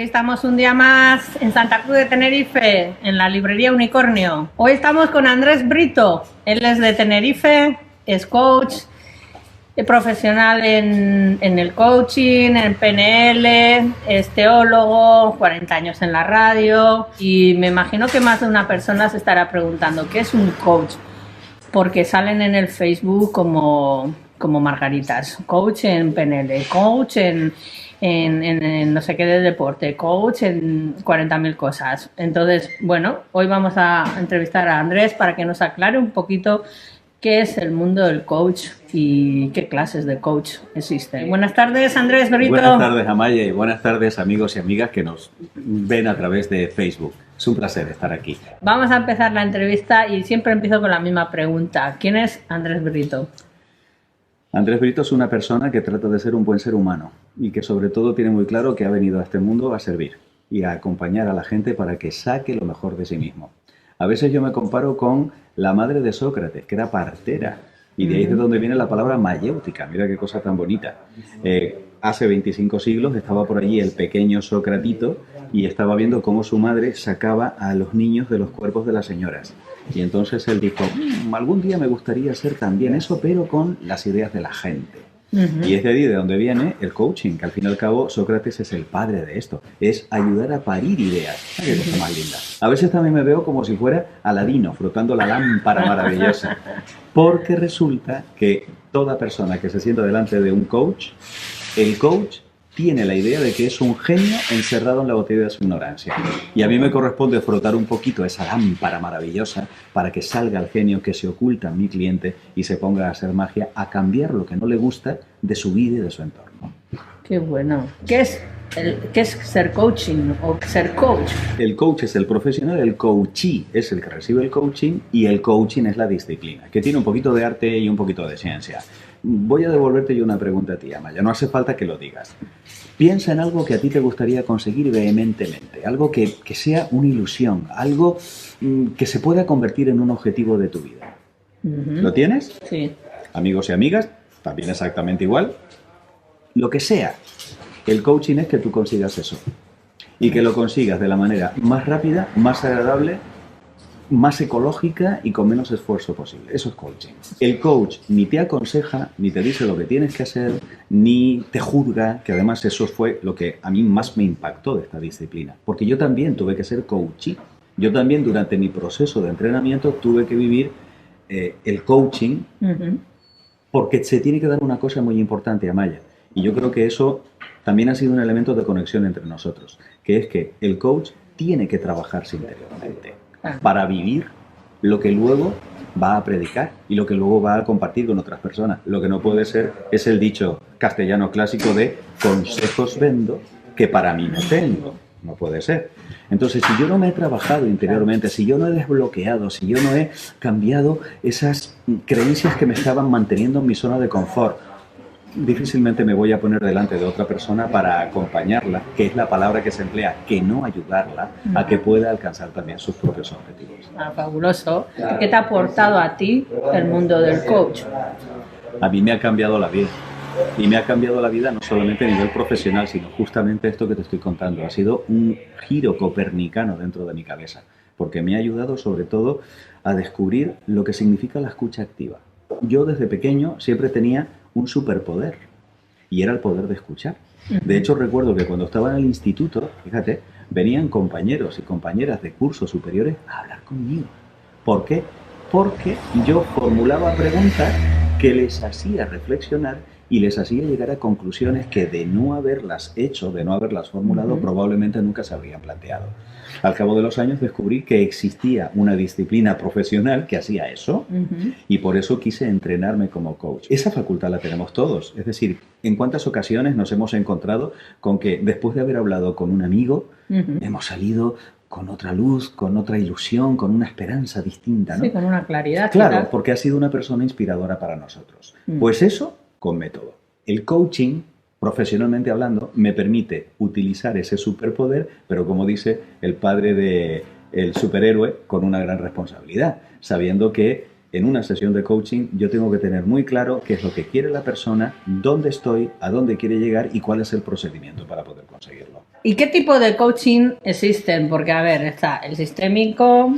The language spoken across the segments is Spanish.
estamos un día más en Santa Cruz de Tenerife, en la librería Unicornio. Hoy estamos con Andrés Brito. Él es de Tenerife, es coach, profesional en el coaching, en PNL, es teólogo, 40 años en la radio. Y me imagino que más de una persona se estará preguntando, ¿qué es un coach? Porque salen en el Facebook como margaritas. Coach en PNL, coach en no sé qué de deporte, coach en 40.000 cosas. Entonces, bueno, hoy vamos a entrevistar a Andrés para que nos aclare un poquito qué es el mundo del coach y qué clases de coach existen. Buenas tardes, Andrés Brito. Buenas tardes, Amaya, y buenas tardes, amigos y amigas que nos ven a través de Facebook. Es un placer estar aquí. Vamos a empezar la entrevista y siempre empiezo con la misma pregunta. ¿Quién es Andrés Brito? Andrés Brito es una persona que trata de ser un buen ser humano y que sobre todo tiene muy claro que ha venido a este mundo a servir y a acompañar a la gente para que saque lo mejor de sí mismo. A veces yo me comparo con la madre de Sócrates, que era partera, y de ahí es de donde viene la palabra mayéutica. Mira qué cosa tan bonita. Hace 25 siglos estaba por allí el pequeño Socratito y estaba viendo cómo su madre sacaba a los niños de los cuerpos de las señoras. Y entonces él dijo, algún día me gustaría hacer también eso, pero con las ideas de la gente. Y es de ahí de donde viene el coaching, que al fin y al cabo Sócrates es el padre de esto, es ayudar a parir ideas. ¡Qué cosa más linda! A veces también me veo como si fuera Aladino, frotando la lámpara maravillosa, porque resulta que toda persona que se sienta delante de un coach, el coach tiene la idea de que es un genio encerrado en la botella de su ignorancia. Y a mí me corresponde frotar un poquito esa lámpara maravillosa para que salga el genio que se oculta en mi cliente y se ponga a hacer magia, a cambiar lo que no le gusta de su vida y de su entorno. Qué bueno. ¿Qué es ser coaching o ser coach? El coach es el profesional, el coachee es el que recibe el coaching y el coaching es la disciplina, que tiene un poquito de arte y un poquito de ciencia. Voy a devolverte yo una pregunta a ti, Amaya, no hace falta que lo digas. Piensa en algo que a ti te gustaría conseguir vehementemente, algo que sea una ilusión, algo que se pueda convertir en un objetivo de tu vida. ¿Lo tienes? Sí. Amigos y amigas, también exactamente igual. Lo que sea, el coaching es que tú consigas eso y que lo consigas de la manera más rápida, más agradable, más ecológica y con menos esfuerzo posible. Eso es coaching. El coach ni te aconseja, ni te dice lo que tienes que hacer, ni te juzga, que además eso fue lo que a mí más me impactó de esta disciplina. Porque yo también tuve que ser coachee. Yo también durante mi proceso de entrenamiento tuve que vivir el coaching porque se tiene que dar una cosa muy importante, Amaya. Y yo creo que eso también ha sido un elemento de conexión entre nosotros, que es que el coach tiene que trabajarse interiormente para vivir lo que luego va a predicar y lo que luego va a compartir con otras personas. Lo que no puede ser es el dicho castellano clásico de consejos vendo que para mí no tengo. No puede ser. Entonces, si yo no me he trabajado interiormente, si yo no he desbloqueado, si yo no he cambiado esas creencias que me estaban manteniendo en mi zona de confort, difícilmente me voy a poner delante de otra persona para acompañarla, que es la palabra que se emplea, que no ayudarla a que pueda alcanzar también sus propios objetivos. Fabuloso. ¿Qué te ha aportado a ti el mundo del coach? A mí me ha cambiado la vida. Y me ha cambiado la vida no solamente a nivel profesional, sino justamente esto que te estoy contando. Ha sido un giro copernicano dentro de mi cabeza, porque me ha ayudado sobre todo a descubrir lo que significa la escucha activa. Yo desde pequeño siempre tenía un superpoder y era el poder de escuchar. De hecho, recuerdo que cuando estaba en el instituto, fíjate, venían compañeros y compañeras de cursos superiores a hablar conmigo. ¿Por qué? Porque yo formulaba preguntas que les hacía reflexionar y les hacía llegar a conclusiones que de no haberlas hecho, de no haberlas formulado, probablemente nunca se habrían planteado. Al cabo de los años descubrí que existía una disciplina profesional que hacía eso y por eso quise entrenarme como coach. Esa facultad la tenemos todos. Es decir, ¿en cuántas ocasiones nos hemos encontrado con que después de haber hablado con un amigo, hemos salido con otra luz, con otra ilusión, con una esperanza distinta, ¿no? Sí, con una claridad. Claro, porque ha sido una persona inspiradora para nosotros. Pues eso con método. El coaching, profesionalmente hablando, me permite utilizar ese superpoder, pero como dice el padre del superhéroe, con una gran responsabilidad, sabiendo que en una sesión de coaching yo tengo que tener muy claro qué es lo que quiere la persona, dónde estoy, a dónde quiere llegar y cuál es el procedimiento para poder conseguirlo. ¿Y qué tipo de coaching existen? Porque, a ver, está el sistémico,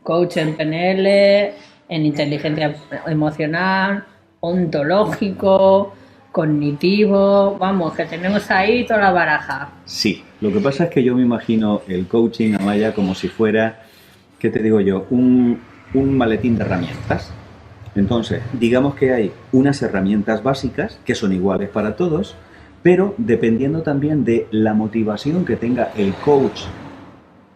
coach en PNL, en inteligencia emocional, ontológico, cognitivo, vamos, que tenemos ahí toda la baraja. Sí, lo que pasa es que yo me imagino el coaching, Amaya, como si fuera, ¿qué te digo yo? Un maletín de herramientas. Entonces, digamos que hay unas herramientas básicas que son iguales para todos, pero dependiendo también de la motivación que tenga el coach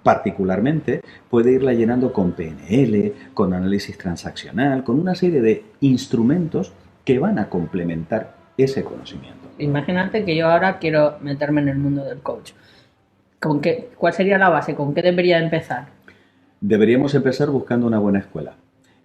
particularmente, puede irla llenando con PNL, con análisis transaccional, con una serie de instrumentos que van a complementar ese conocimiento. Imagínate que yo ahora quiero meterme en el mundo del coach. ¿Cuál sería la base? ¿Con qué debería empezar? Deberíamos empezar buscando una buena escuela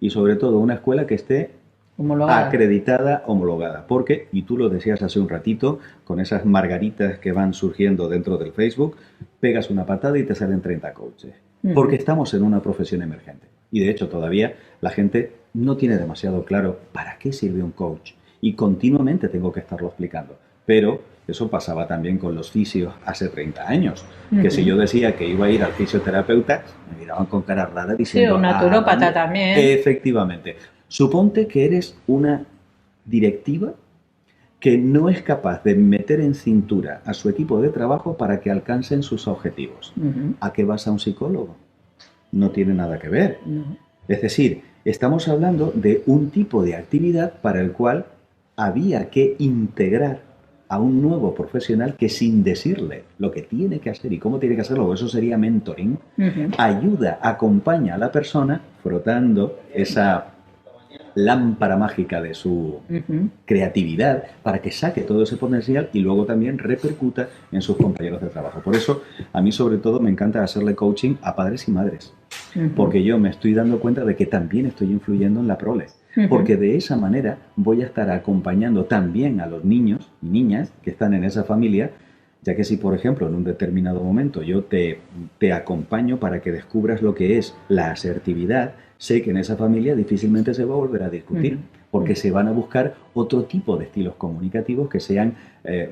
y sobre todo una escuela que esté Homologada. acreditada, homologada, porque, y tú lo decías hace un ratito, con esas margaritas que van surgiendo dentro del Facebook, pegas una patada y te salen 30 coaches, porque estamos en una profesión emergente. Y de hecho todavía la gente no tiene demasiado claro para qué sirve un coach y continuamente tengo que estarlo explicando. Pero eso pasaba también con los fisios hace 30 años, que si yo decía que iba a ir al fisioterapeuta, me miraban con cara rara diciendo... Sí, un naturópata también. Efectivamente. Suponte que eres una directiva que no es capaz de meter en cintura a su equipo de trabajo para que alcancen sus objetivos. ¿A qué vas a un psicólogo? No tiene nada que ver. No. Es decir, estamos hablando de un tipo de actividad para el cual había que integrar a un nuevo profesional que, sin decirle lo que tiene que hacer y cómo tiene que hacerlo, eso sería mentoring, ayuda, acompaña a la persona frotando esa lámpara mágica de su creatividad para que saque todo ese potencial y luego también repercuta en sus compañeros de trabajo. Por eso, a mí sobre todo me encanta hacerle coaching a padres y madres, porque yo me estoy dando cuenta de que también estoy influyendo en la prole, porque de esa manera voy a estar acompañando también a los niños y niñas que están en esa familia, ya que si, por ejemplo, en un determinado momento yo te acompaño para que descubras lo que es la asertividad, sé que en esa familia difícilmente se va a volver a discutir, porque se van a buscar otro tipo de estilos comunicativos que sean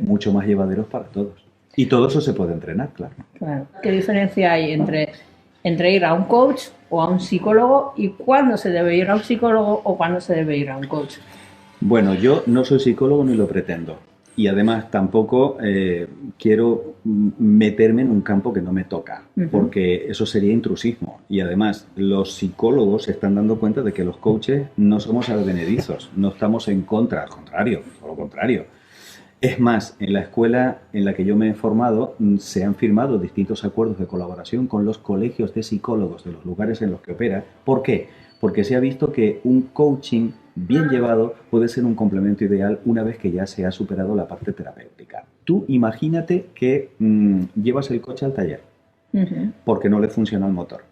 mucho más llevaderos para todos. Y todo eso se puede entrenar, claro. Claro. ¿Qué diferencia hay entre ir a un coach o a un psicólogo y cuándo se debe ir a un psicólogo o cuándo se debe ir a un coach? Bueno, yo no soy psicólogo ni lo pretendo. Y además tampoco quiero meterme en un campo que no me toca, porque eso sería intrusismo. Y además los psicólogos se están dando cuenta de que los coaches no somos advenedizos, no estamos en contra, al contrario, todo lo contrario. Es más, en la escuela en la que yo me he formado se han firmado distintos acuerdos de colaboración con los colegios de psicólogos de los lugares en los que opera. ¿Por qué? Porque se ha visto que un coaching bien llevado puede ser un complemento ideal una vez que ya se ha superado la parte terapéutica. Tú imagínate que llevas el coche al taller porque no le funciona el motor.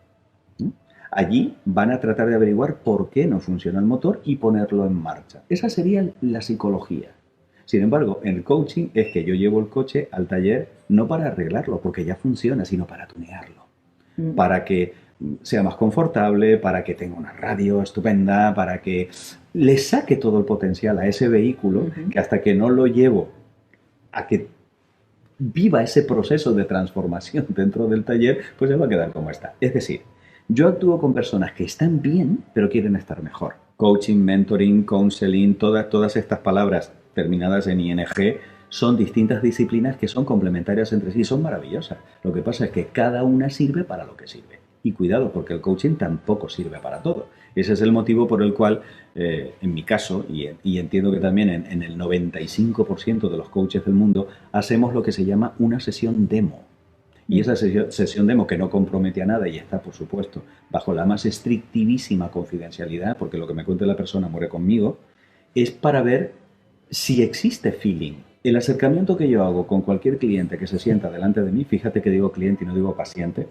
Allí van a tratar de averiguar por qué no funciona el motor y ponerlo en marcha. Esa sería la psicología. Sin embargo, en el coaching es que yo llevo el coche al taller no para arreglarlo, porque ya funciona, sino para tunearlo. Para que sea más confortable, para que tenga una radio estupenda, para que le saque todo el potencial a ese vehículo, que hasta que no lo llevo a que viva ese proceso de transformación dentro del taller, pues se va a quedar como está. Es decir, yo actúo con personas que están bien, pero quieren estar mejor. Coaching, mentoring, counseling, todas estas palabras terminadas en ING son distintas disciplinas que son complementarias entre sí, son maravillosas. Lo que pasa es que cada una sirve para lo que sirve. Y cuidado, porque el coaching tampoco sirve para todo. Ese es el motivo por el cual, en mi caso, y entiendo que también en el 95% de los coaches del mundo, hacemos lo que se llama una sesión demo. Y esa sesión demo, que no compromete a nada y está, por supuesto, bajo la más estrictivísima confidencialidad, porque lo que me cuente la persona muere conmigo, es para ver si existe feeling. El acercamiento que yo hago con cualquier cliente que se sienta delante de mí, fíjate que digo cliente y no digo paciente,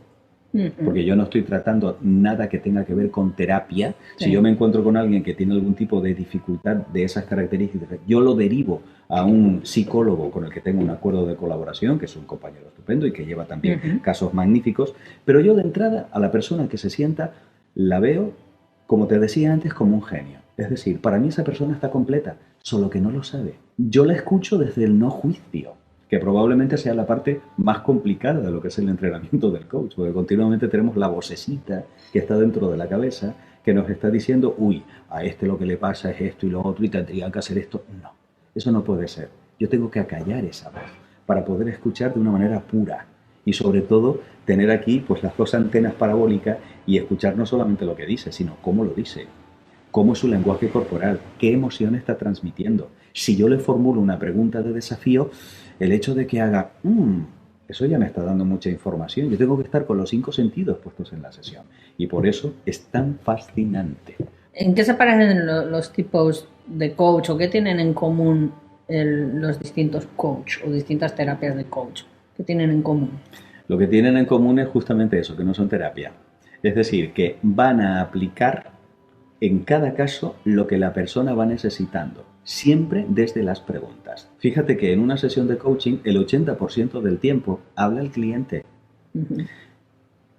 porque yo no estoy tratando nada que tenga que ver con terapia. Sí. Si yo me encuentro con alguien que tiene algún tipo de dificultad de esas características, yo lo derivo a un psicólogo con el que tengo un acuerdo de colaboración, que es un compañero estupendo y que lleva también casos magníficos, pero yo de entrada a la persona que se sienta la veo, como te decía antes, como un genio. Es decir, para mí esa persona está completa, solo que no lo sabe. Yo la escucho desde el no juicio, que probablemente sea la parte más complicada de lo que es el entrenamiento del coach, porque continuamente tenemos la vocecita que está dentro de la cabeza, que nos está diciendo, uy, a este lo que le pasa es esto y lo otro y tendría que hacer esto. No, eso no puede ser. Yo tengo que acallar esa voz para poder escuchar de una manera pura y sobre todo tener aquí pues las dos antenas parabólicas y escuchar no solamente lo que dice, sino cómo lo dice, cómo es su lenguaje corporal, qué emoción está transmitiendo. Si yo le formulo una pregunta de desafío, el hecho de que haga, eso ya me está dando mucha información. Yo tengo que estar con los 5 sentidos puestos en la sesión. Y por eso es tan fascinante. ¿En qué se parecen los tipos de coach o qué tienen en común los distintos coach o distintas terapias de coach? ¿Qué tienen en común? Lo que tienen en común es justamente eso, que no son terapia. Es decir, que van a aplicar en cada caso lo que la persona va necesitando, siempre desde las preguntas. Fíjate que en una sesión de coaching el 80% del tiempo habla el cliente. Uh-huh.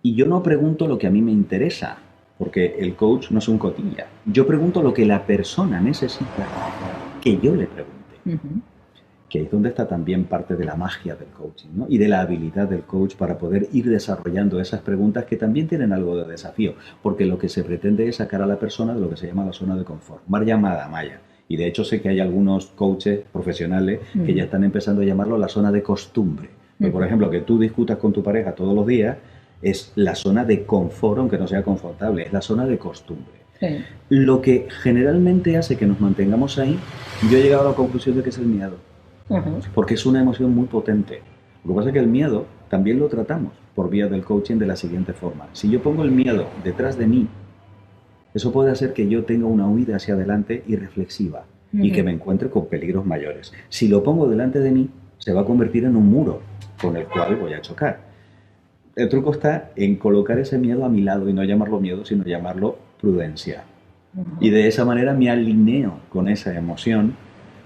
Y yo no pregunto lo que a mí me interesa, porque el coach no es un cotilla. Yo pregunto lo que la persona necesita que yo le pregunte. Uh-huh. Que es donde está también parte de la magia del coaching, ¿no? Y de la habilidad del coach para poder ir desarrollando esas preguntas que también tienen algo de desafío, porque lo que se pretende es sacar a la persona de lo que se llama la zona de confort, mal llamada malla. Y de hecho sé que hay algunos coaches profesionales que ya están empezando a llamarlo la zona de costumbre. Porque, por ejemplo, que tú discutas con tu pareja todos los días es la zona de confort, aunque no sea confortable, es la zona de costumbre. Sí. Lo que generalmente hace que nos mantengamos ahí, yo he llegado a la conclusión de que es el miedo. Uh-huh. Porque es una emoción muy potente. Lo que pasa es que el miedo también lo tratamos por vía del coaching de la siguiente forma. Si yo pongo el miedo detrás de mí, eso puede hacer que yo tenga una huida hacia adelante irreflexiva uh-huh. y que me encuentre con peligros mayores. Si lo pongo delante de mí, se va a convertir en un muro con el cual voy a chocar. El truco está en colocar ese miedo a mi lado y no llamarlo miedo, sino llamarlo prudencia. Uh-huh. Y de esa manera me alineo con esa emoción,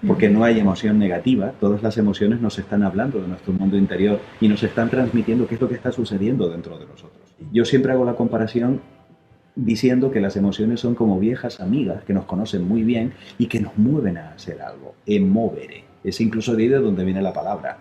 porque no hay emoción negativa, todas las emociones nos están hablando de nuestro mundo interior y nos están transmitiendo qué es lo que está sucediendo dentro de nosotros. Yo siempre hago la comparación diciendo que las emociones son como viejas amigas que nos conocen muy bien y que nos mueven a hacer algo, emovere. Es incluso de ahí de donde viene la palabra.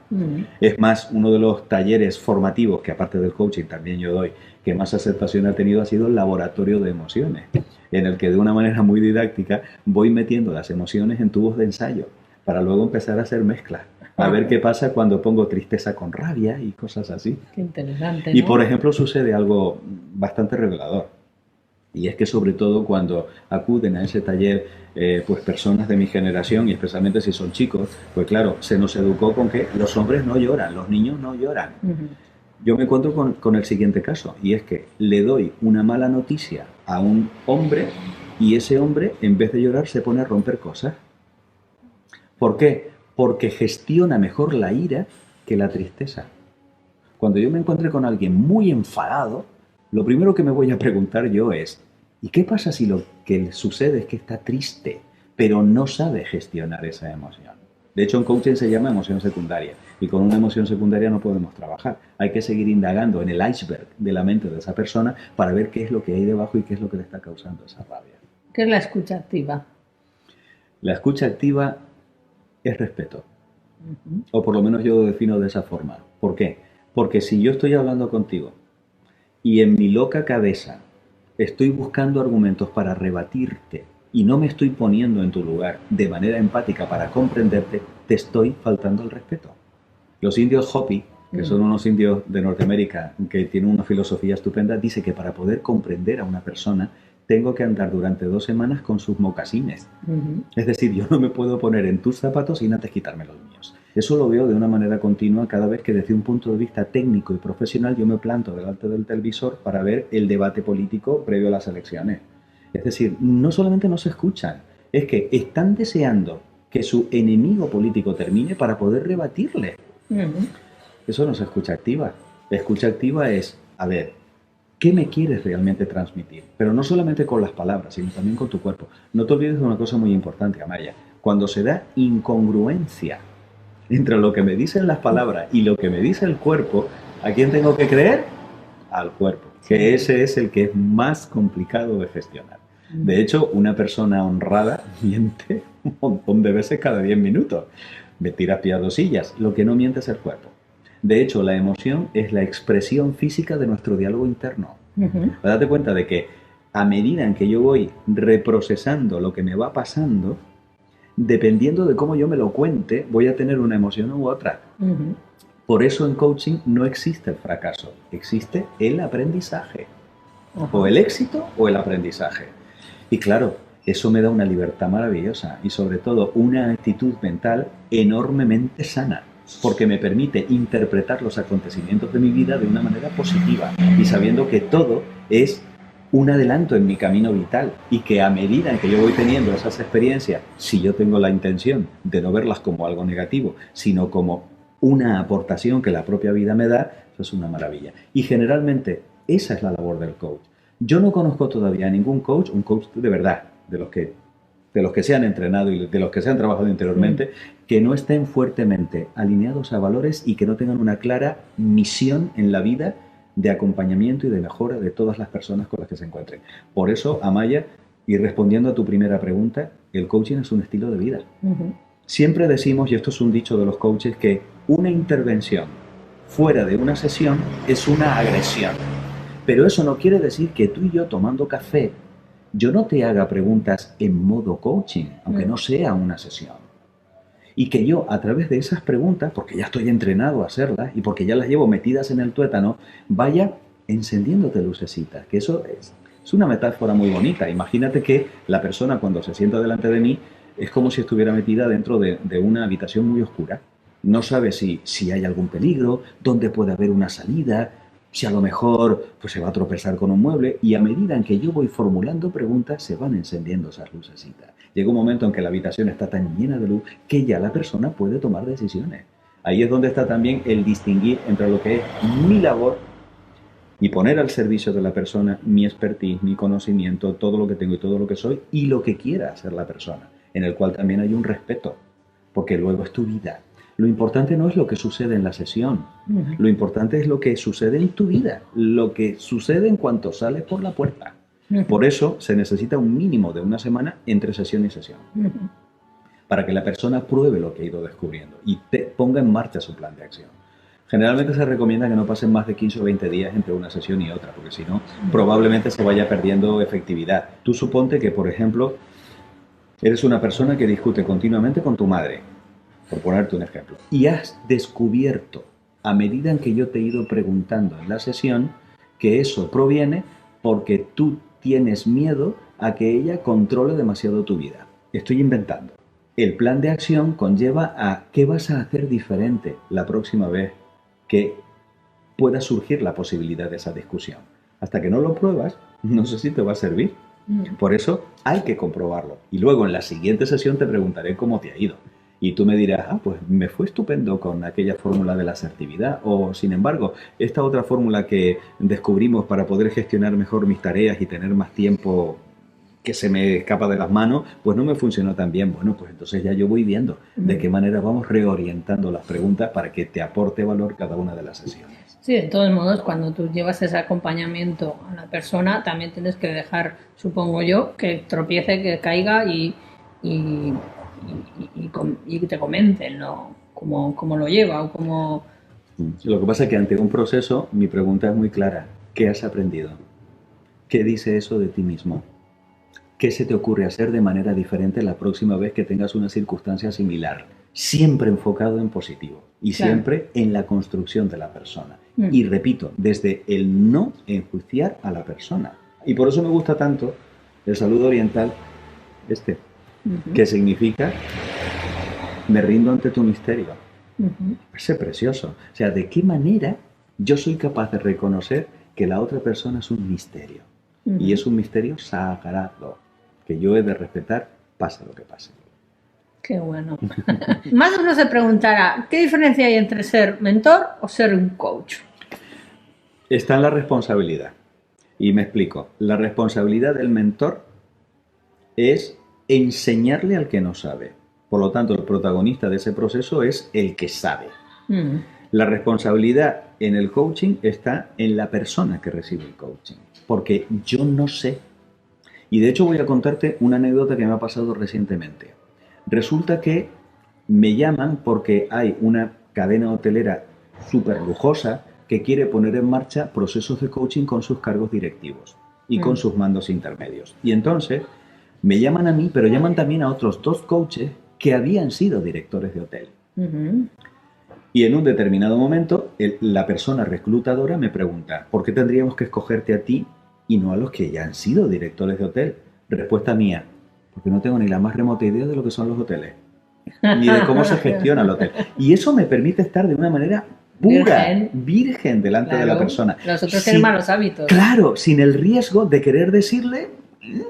Es más, uno de los talleres formativos que aparte del coaching también yo doy, que más aceptación ha tenido ha sido el laboratorio de emociones, en el que de una manera muy didáctica voy metiendo las emociones en tubos de ensayo para luego empezar a hacer mezclas, a ver qué pasa cuando pongo tristeza con rabia y cosas así. Qué interesante, ¿no? Y por ejemplo sucede algo bastante revelador, y es que sobre todo cuando acuden a ese taller pues personas de mi generación, y especialmente si son chicos, pues claro, se nos educó con que los hombres no lloran, los niños no lloran. Uh-huh. Yo me encuentro con el siguiente caso, y es que le doy una mala noticia a un hombre y ese hombre, en vez de llorar, se pone a romper cosas. ¿Por qué? Porque gestiona mejor la ira que la tristeza. Cuando yo me encuentre con alguien muy enfadado, lo primero que me voy a preguntar yo es, ¿y qué pasa si lo que sucede es que está triste, pero no sabe gestionar esa emoción? De hecho, en coaching se llama emoción secundaria, y con una emoción secundaria no podemos trabajar. Hay que seguir indagando en el iceberg de la mente de esa persona para ver qué es lo que hay debajo y qué es lo que le está causando esa rabia. ¿Qué es la escucha activa? La escucha activa es respeto. Uh-huh. O por lo menos yo lo defino de esa forma. ¿Por qué? Porque si yo estoy hablando contigo y en mi loca cabeza estoy buscando argumentos para rebatirte y no me estoy poniendo en tu lugar de manera empática para comprenderte, te estoy faltando el respeto. Los indios Hopi, que son unos indios de Norteamérica que tienen una filosofía estupenda, dice que para poder comprender a una persona tengo que andar durante 2 semanas con sus mocasines. Uh-huh. Es decir, yo no me puedo poner en tus zapatos sin antes quitarme los míos. Eso lo veo de una manera continua cada vez que desde un punto de vista técnico y profesional yo me planto delante del televisor para ver el debate político previo a las elecciones. Es decir, no solamente no se escuchan, es que están deseando que su enemigo político termine para poder rebatirle. Uh-huh. Eso no es escucha activa. La escucha activa es, a ver, ¿qué me quieres realmente transmitir? Pero no solamente con las palabras, sino también con tu cuerpo. No te olvides de una cosa muy importante, Amaya. Cuando se da incongruencia entre lo que me dicen las palabras y lo que me dice el cuerpo, ¿a quién tengo que creer? Al cuerpo, que ese es el que es más complicado de gestionar. De hecho, una persona honrada miente un montón de veces cada 10 minutos. Me tira piadosillas. Lo que no miente es el cuerpo. De hecho, la emoción es la expresión física de nuestro diálogo interno. Date cuenta de que a medida en que yo voy reprocesando lo que me va pasando, dependiendo de cómo yo me lo cuente, voy a tener una emoción u otra. Por eso en coaching no existe el fracaso, existe el aprendizaje. O el éxito o el aprendizaje. Y claro, eso me da una libertad maravillosa y sobre todo una actitud mental enormemente sana, porque me permite interpretar los acontecimientos de mi vida de una manera positiva y sabiendo que todo es un adelanto en mi camino vital y que a medida en que yo voy teniendo esas experiencias, si yo tengo la intención de no verlas como algo negativo, sino como una aportación que la propia vida me da, eso es una maravilla. Y generalmente esa es la labor del coach. Yo no conozco todavía a ningún coach, un coach de verdad, de los que se han entrenado y de los que se han trabajado interiormente, que no estén fuertemente alineados a valores y que no tengan una clara misión en la vida de acompañamiento y de mejora de todas las personas con las que se encuentren. Por eso, Amaya, y respondiendo a tu primera pregunta, el coaching es un estilo de vida. Siempre decimos, y esto es un dicho de los coaches, que una intervención fuera de una sesión es una agresión. Pero eso no quiere decir que tú y yo tomando café, yo no te haga preguntas en modo coaching, aunque no sea una sesión. Y que yo, a través de esas preguntas, porque ya estoy entrenado a hacerlas y porque ya las llevo metidas en el tuétano, vaya encendiéndote lucecitas. Que eso es una metáfora muy bonita. Imagínate que la persona cuando se sienta delante de mí es como si estuviera metida dentro de una habitación muy oscura. No sabe si hay algún peligro, dónde puede haber una salida, si a lo mejor pues, se va a tropezar con un mueble, y a medida en que yo voy formulando preguntas se van encendiendo esas lucecitas. Llega un momento en que la habitación está tan llena de luz que ya la persona puede tomar decisiones. Ahí es donde está también el distinguir entre lo que es mi labor y poner al servicio de la persona mi expertise, mi conocimiento, todo lo que tengo y todo lo que soy, y lo que quiera hacer la persona, en el cual también hay un respeto, porque luego es tu vida. Lo importante no es lo que sucede en la sesión, lo importante es lo que sucede en tu vida, lo que sucede en cuanto sales por la puerta. Por eso se necesita un mínimo de una semana entre sesión y sesión, para que la persona pruebe lo que ha ido descubriendo y ponga en marcha su plan de acción. Generalmente se recomienda que no pasen más de 15 o 20 días entre una sesión y otra, porque si no, probablemente se vaya perdiendo efectividad. Tú suponte que, por ejemplo, eres una persona que discute continuamente con tu madre, por ponerte un ejemplo, y has descubierto, a medida en que yo te he ido preguntando en la sesión, que eso proviene porque tú tienes miedo a que ella controle demasiado tu vida. Estoy inventando. El plan de acción conlleva a qué vas a hacer diferente la próxima vez que pueda surgir la posibilidad de esa discusión. Hasta que no lo pruebas, no sé si te va a servir. Por eso hay que comprobarlo. Y luego en la siguiente sesión te preguntaré cómo te ha ido. Y tú me dirás, pues me fue estupendo con aquella fórmula de la asertividad. O, sin embargo, esta otra fórmula que descubrimos para poder gestionar mejor mis tareas y tener más tiempo que se me escapa de las manos, pues no me funcionó tan bien. Bueno, pues entonces ya yo voy viendo de qué manera vamos reorientando las preguntas para que te aporte valor cada una de las sesiones. Sí, de todos modos, cuando tú llevas ese acompañamiento a la persona, también tienes que dejar, supongo yo, que tropiece, que caiga y te comenten, ¿no? Cómo lo lleva o cómo... Lo que pasa es que ante un proceso mi pregunta es muy clara. ¿Qué has aprendido? ¿Qué dice eso de ti mismo? ¿Qué se te ocurre hacer de manera diferente la próxima vez que tengas una circunstancia similar? Siempre enfocado en positivo y siempre en la construcción de la persona. Y repito, desde el no enjuiciar a la persona. Y por eso me gusta tanto el saludo oriental que significa me rindo ante tu misterio. Es precioso. O sea, ¿de qué manera yo soy capaz de reconocer que la otra persona es un misterio? Y es un misterio sagrado que yo he de respetar, pase lo que pase. Qué bueno. Más uno se preguntará, ¿qué diferencia hay entre ser mentor o ser un coach? Está en la responsabilidad. Y me explico. La responsabilidad del mentor es enseñarle al que no sabe. Por lo tanto, el protagonista de ese proceso es el que sabe. La responsabilidad en el coaching está en la persona que recibe el coaching. Porque yo no sé. Y de hecho voy a contarte una anécdota que me ha pasado recientemente. Resulta que me llaman porque hay una cadena hotelera súper lujosa que quiere poner en marcha procesos de coaching con sus cargos directivos y con sus mandos intermedios. Y entonces me llaman a mí, pero llaman también a otros 2 coaches que habían sido directores de hotel. Y en un determinado momento, la persona reclutadora me pregunta, ¿por qué tendríamos que escogerte a ti y no a los que ya han sido directores de hotel? Respuesta mía, porque no tengo ni la más remota idea de lo que son los hoteles, ni de cómo se gestiona el hotel. Y eso me permite estar de una manera pura, virgen delante de la persona. Los otros tienen malos hábitos. Claro, sin el riesgo de querer decirle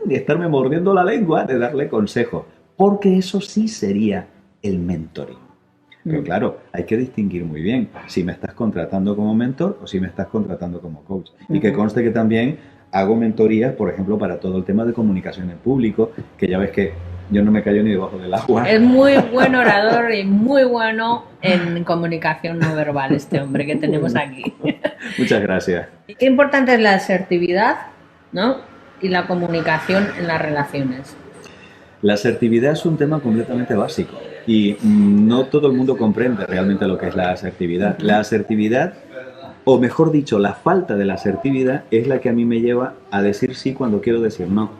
y estarme mordiendo la lengua de darle consejo, porque eso sí sería el mentoring. Pero claro, hay que distinguir muy bien si me estás contratando como mentor o si me estás contratando como coach. Y que conste que también hago mentorías, por ejemplo, para todo el tema de comunicación en público, que ya ves que yo no me callo ni debajo del agua. Es muy buen orador y muy bueno en comunicación no verbal este hombre que tenemos aquí. Muchas gracias. Qué importante es la asertividad, ¿no? Y la comunicación en las relaciones. La asertividad es un tema completamente básico y no todo el mundo comprende realmente lo que es la asertividad. La asertividad, o mejor dicho, la falta de la asertividad es la que a mí me lleva a decir sí cuando quiero decir no.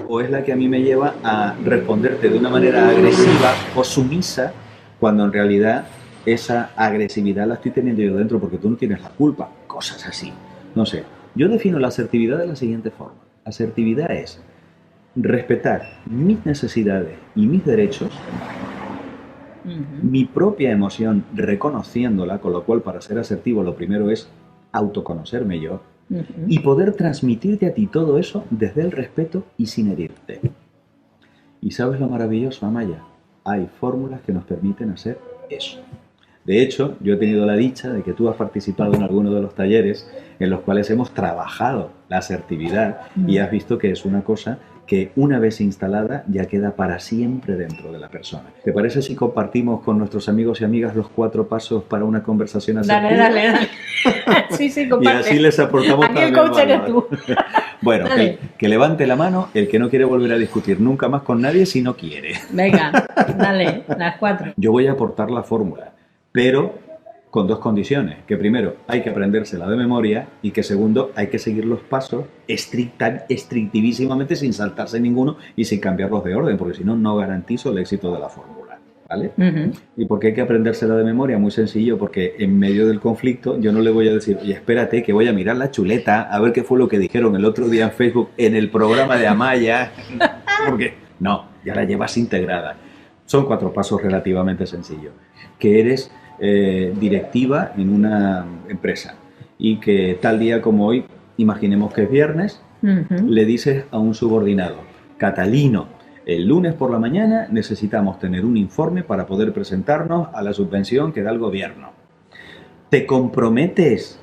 O es la que a mí me lleva a responderte de una manera agresiva o sumisa cuando en realidad esa agresividad la estoy teniendo yo dentro porque tú no tienes la culpa. Cosas así. No sé. Yo defino la asertividad de la siguiente forma. Asertividad es respetar mis necesidades y mis derechos, mi propia emoción reconociéndola, con lo cual para ser asertivo lo primero es autoconocerme yo y poder transmitirte a ti todo eso desde el respeto y sin herirte. ¿Y sabes lo maravilloso, Amaya? Hay fórmulas que nos permiten hacer eso. De hecho, yo he tenido la dicha de que tú has participado en algunos de los talleres en los cuales hemos trabajado la asertividad y has visto que es una cosa que una vez instalada ya queda para siempre dentro de la persona. ¿Te parece si compartimos con nuestros amigos y amigas los 4 pasos para una conversación asertiva? Dale. Sí, comparte. Y así les aportamos aquí el coach eres tú. Bueno, que levante la mano el que no quiere volver a discutir nunca más con nadie si no quiere. Venga, dale, las 4. Yo voy a aportar la fórmula, pero con 2 condiciones, que primero hay que aprendérsela de memoria y que segundo hay que seguir los pasos estrictivísimamente sin saltarse ninguno y sin cambiarlos de orden, porque si no, no garantizo el éxito de la fórmula, ¿vale? ¿Y por qué hay que aprendérsela de memoria? Muy sencillo, porque en medio del conflicto yo no le voy a decir, oye, espérate que voy a mirar la chuleta a ver qué fue lo que dijeron el otro día en Facebook en el programa de Amaya, porque no, ya la llevas integrada. Son 4 pasos relativamente sencillos, que eres directiva en una empresa y que tal día como hoy, imaginemos que es viernes, le dices a un subordinado, Catalino, el lunes por la mañana necesitamos tener un informe para poder presentarnos a la subvención que da el gobierno. ¿Te comprometes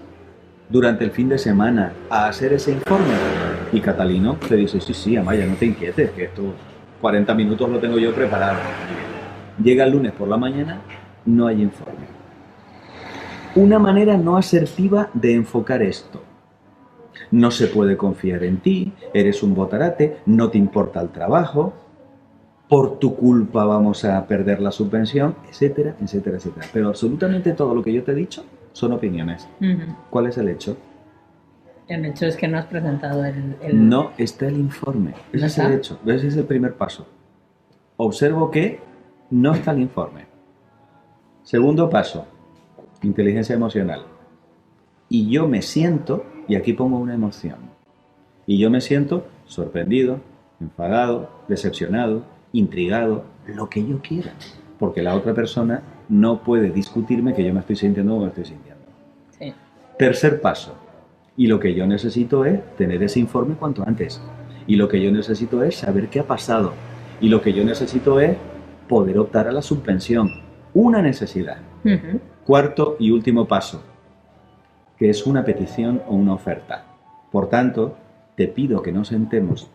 durante el fin de semana a hacer ese informe? Y Catalino te dice, sí, Amaya, no te inquietes, que esto 40 minutos lo tengo yo preparado. Llega el lunes por la mañana, no hay informe. Una manera no asertiva de enfocar esto. No se puede confiar en ti, eres un botarate, no te importa el trabajo, por tu culpa vamos a perder la subvención, etcétera, etcétera, etcétera. Pero absolutamente todo lo que yo te he dicho son opiniones. ¿Cuál es el hecho? El hecho es que no has presentado el... No está el informe. Ese es el hecho. Ese es el primer paso. Observo que no está el informe. Segundo paso, inteligencia emocional. Y yo me siento, y aquí pongo una emoción, y yo me siento sorprendido, enfadado, decepcionado, intrigado, lo que yo quiera, porque la otra persona no puede discutirme que yo me estoy sintiendo como me estoy sintiendo. Sí. Tercer paso, y lo que yo necesito es tener ese informe cuanto antes, y lo que yo necesito es saber qué ha pasado, y lo que yo necesito es poder optar a la subvención. Una necesidad. Cuarto y último paso, que es una petición o una oferta. Por tanto, te pido que nos sentemos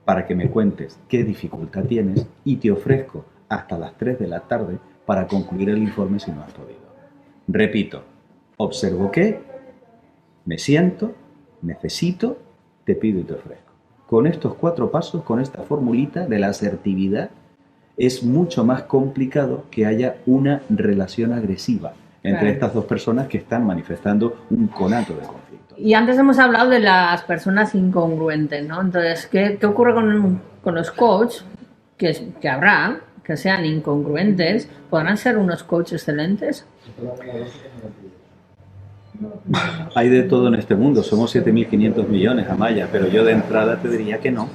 para que me cuentes qué dificultad tienes y te ofrezco hasta las 3 de la tarde para concluir el informe si no has podido. Repito, observo que, me siento, necesito, te pido y te ofrezco. con estos 4 pasos, con esta formulita de la asertividad, es mucho más complicado que haya una relación agresiva entre estas dos personas que están manifestando un conato de conflicto. Y antes hemos hablado de las personas incongruentes, ¿no? Entonces, ¿qué ocurre con los coaches? Que habrá, que sean incongruentes, ¿podrán ser unos coaches excelentes? Hay de todo en este mundo, somos 7.500 millones, Amaya, pero yo de entrada te diría que no.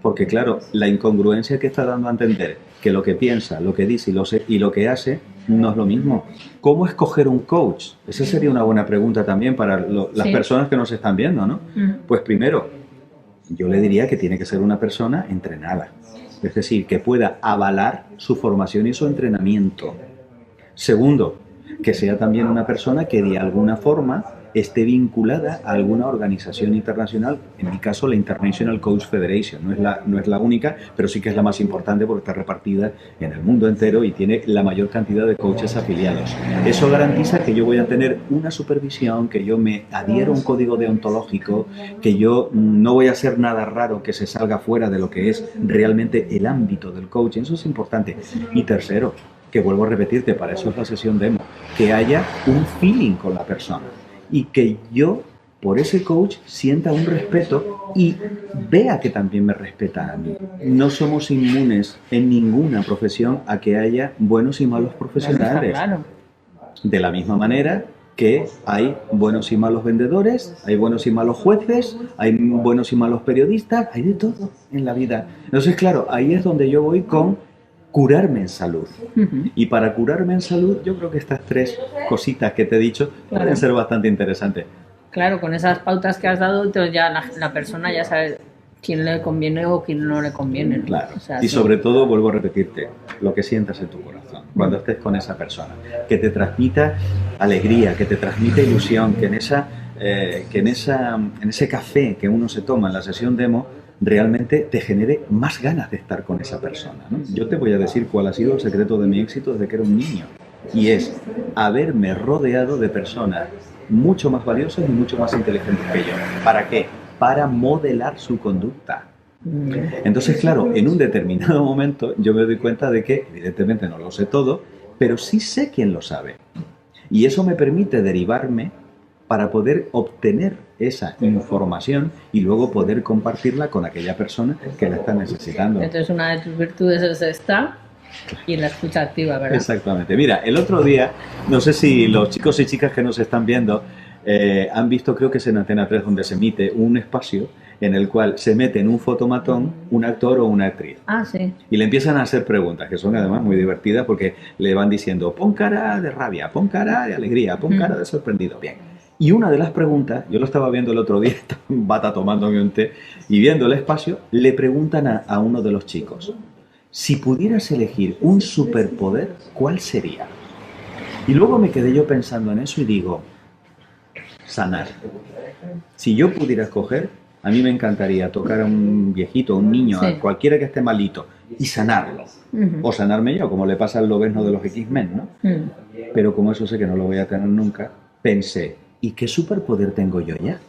Porque claro, la incongruencia que está dando a entender que lo que piensa, lo que dice y lo que hace no es lo mismo. ¿Cómo escoger un coach? Esa sería una buena pregunta también para las personas que nos están viendo, ¿no? Pues primero, yo le diría que tiene que ser una persona entrenada. Es decir, que pueda avalar su formación y su entrenamiento. Segundo, que sea también una persona que de alguna forma esté vinculada a alguna organización internacional, en mi caso la International Coach Federation, no es la única, pero sí que es la más importante porque está repartida en el mundo entero y tiene la mayor cantidad de coaches afiliados. Eso garantiza que yo voy a tener una supervisión, que yo me adhiero a un código deontológico, que yo no voy a hacer nada raro que se salga fuera de lo que es realmente el ámbito del coaching. Eso es importante. Y tercero, que vuelvo a repetirte, para eso es la sesión demo, que haya un feeling con la persona. Y que yo, por ese coach, sienta un respeto y vea que también me respeta a mí. No somos inmunes en ninguna profesión a que haya buenos y malos profesionales. Claro. De la misma manera que hay buenos y malos vendedores, hay buenos y malos jueces, hay buenos y malos periodistas, hay de todo en la vida. Entonces, claro, ahí es donde yo voy con curarme en salud. Y para curarme en salud, yo creo que estas 3 cositas que te he dicho pueden ser bastante interesantes. Claro, con esas pautas que has dado, entonces ya la persona ya sabe quién le conviene o quién no le conviene, ¿no? Claro. O sea, y sobre todo, vuelvo a repetirte, lo que sientas en tu corazón, cuando estés con esa persona, que te transmita alegría, que te transmita ilusión, que en ese café que uno se toma en la sesión demo, realmente te genere más ganas de estar con esa persona, ¿no? Yo te voy a decir cuál ha sido el secreto de mi éxito desde que era un niño, y es haberme rodeado de personas mucho más valiosas y mucho más inteligentes que yo. ¿Para qué? Para modelar su conducta. Entonces, claro, en un determinado momento yo me doy cuenta de que, evidentemente no lo sé todo, pero sí sé quién lo sabe. Y eso me permite derivarme para poder obtener esa información y luego poder compartirla con aquella persona que la está necesitando. Entonces, una de tus virtudes es esta y la escucha activa, ¿verdad? Exactamente. Mira, el otro día, no sé si los chicos y chicas que nos están viendo han visto, creo que es en Antena 3, donde se emite un espacio en el cual se mete en un fotomatón un actor o una actriz. Ah, sí. Y le empiezan a hacer preguntas, que son además muy divertidas porque le van diciendo, pon cara de rabia, pon cara de alegría, pon cara de sorprendido. Bien. Y una de las preguntas, yo lo estaba viendo el otro día, bata tomándome un té, y viendo el espacio, le preguntan a uno de los chicos, si pudieras elegir un superpoder, ¿cuál sería? Y luego me quedé yo pensando en eso y digo, sanar. Si yo pudiera escoger, a mí me encantaría tocar a un viejito, a un niño, a cualquiera que esté malito, y sanarlo. O sanarme yo, como le pasa al lobezno de los X-Men, ¿no? Pero como eso sé que no lo voy a tener nunca, pensé, ¿y qué superpoder tengo yo ya?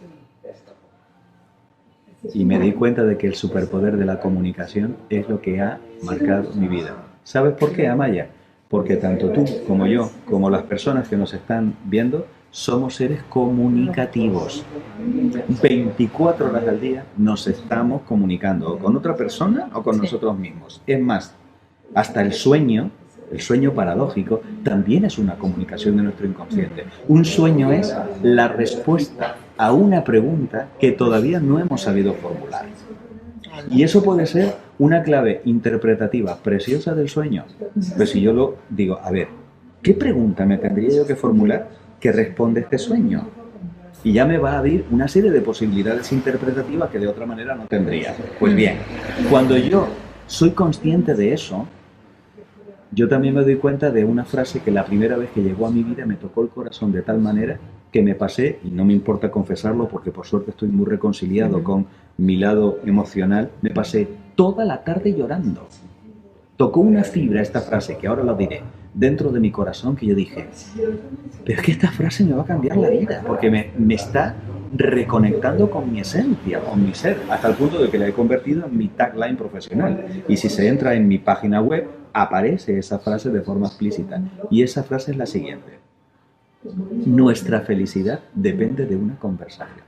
Y me di cuenta de que el superpoder de la comunicación es lo que ha marcado mi vida. ¿Sabes por qué, Amaya? Porque tanto tú como yo, como las personas que nos están viendo, somos seres comunicativos. 24 horas al día nos estamos comunicando o con otra persona o con nosotros mismos. Es más, hasta el sueño paradójico, también es una comunicación de nuestro inconsciente. Un sueño es la respuesta a una pregunta que todavía no hemos sabido formular. Y eso puede ser una clave interpretativa preciosa del sueño. Pero si yo lo digo, a ver, ¿qué pregunta me tendría yo que formular que responde este sueño? Y ya me va a abrir una serie de posibilidades interpretativas que de otra manera no tendría. Pues bien, cuando yo soy consciente de eso, yo también me doy cuenta de una frase que la primera vez que llegó a mi vida me tocó el corazón de tal manera que me pasé, y no me importa confesarlo porque por suerte estoy muy reconciliado con mi lado emocional, me pasé toda la tarde llorando. Tocó una fibra esta frase, que ahora lo diré, dentro de mi corazón, que yo dije, pero es que esta frase me va a cambiar la vida, porque me está reconectando con mi esencia, con mi ser, hasta el punto de que la he convertido en mi tagline profesional. Y si se entra en mi página web, aparece esa frase de forma explícita. Y esa frase es la siguiente: nuestra felicidad depende de una conversación.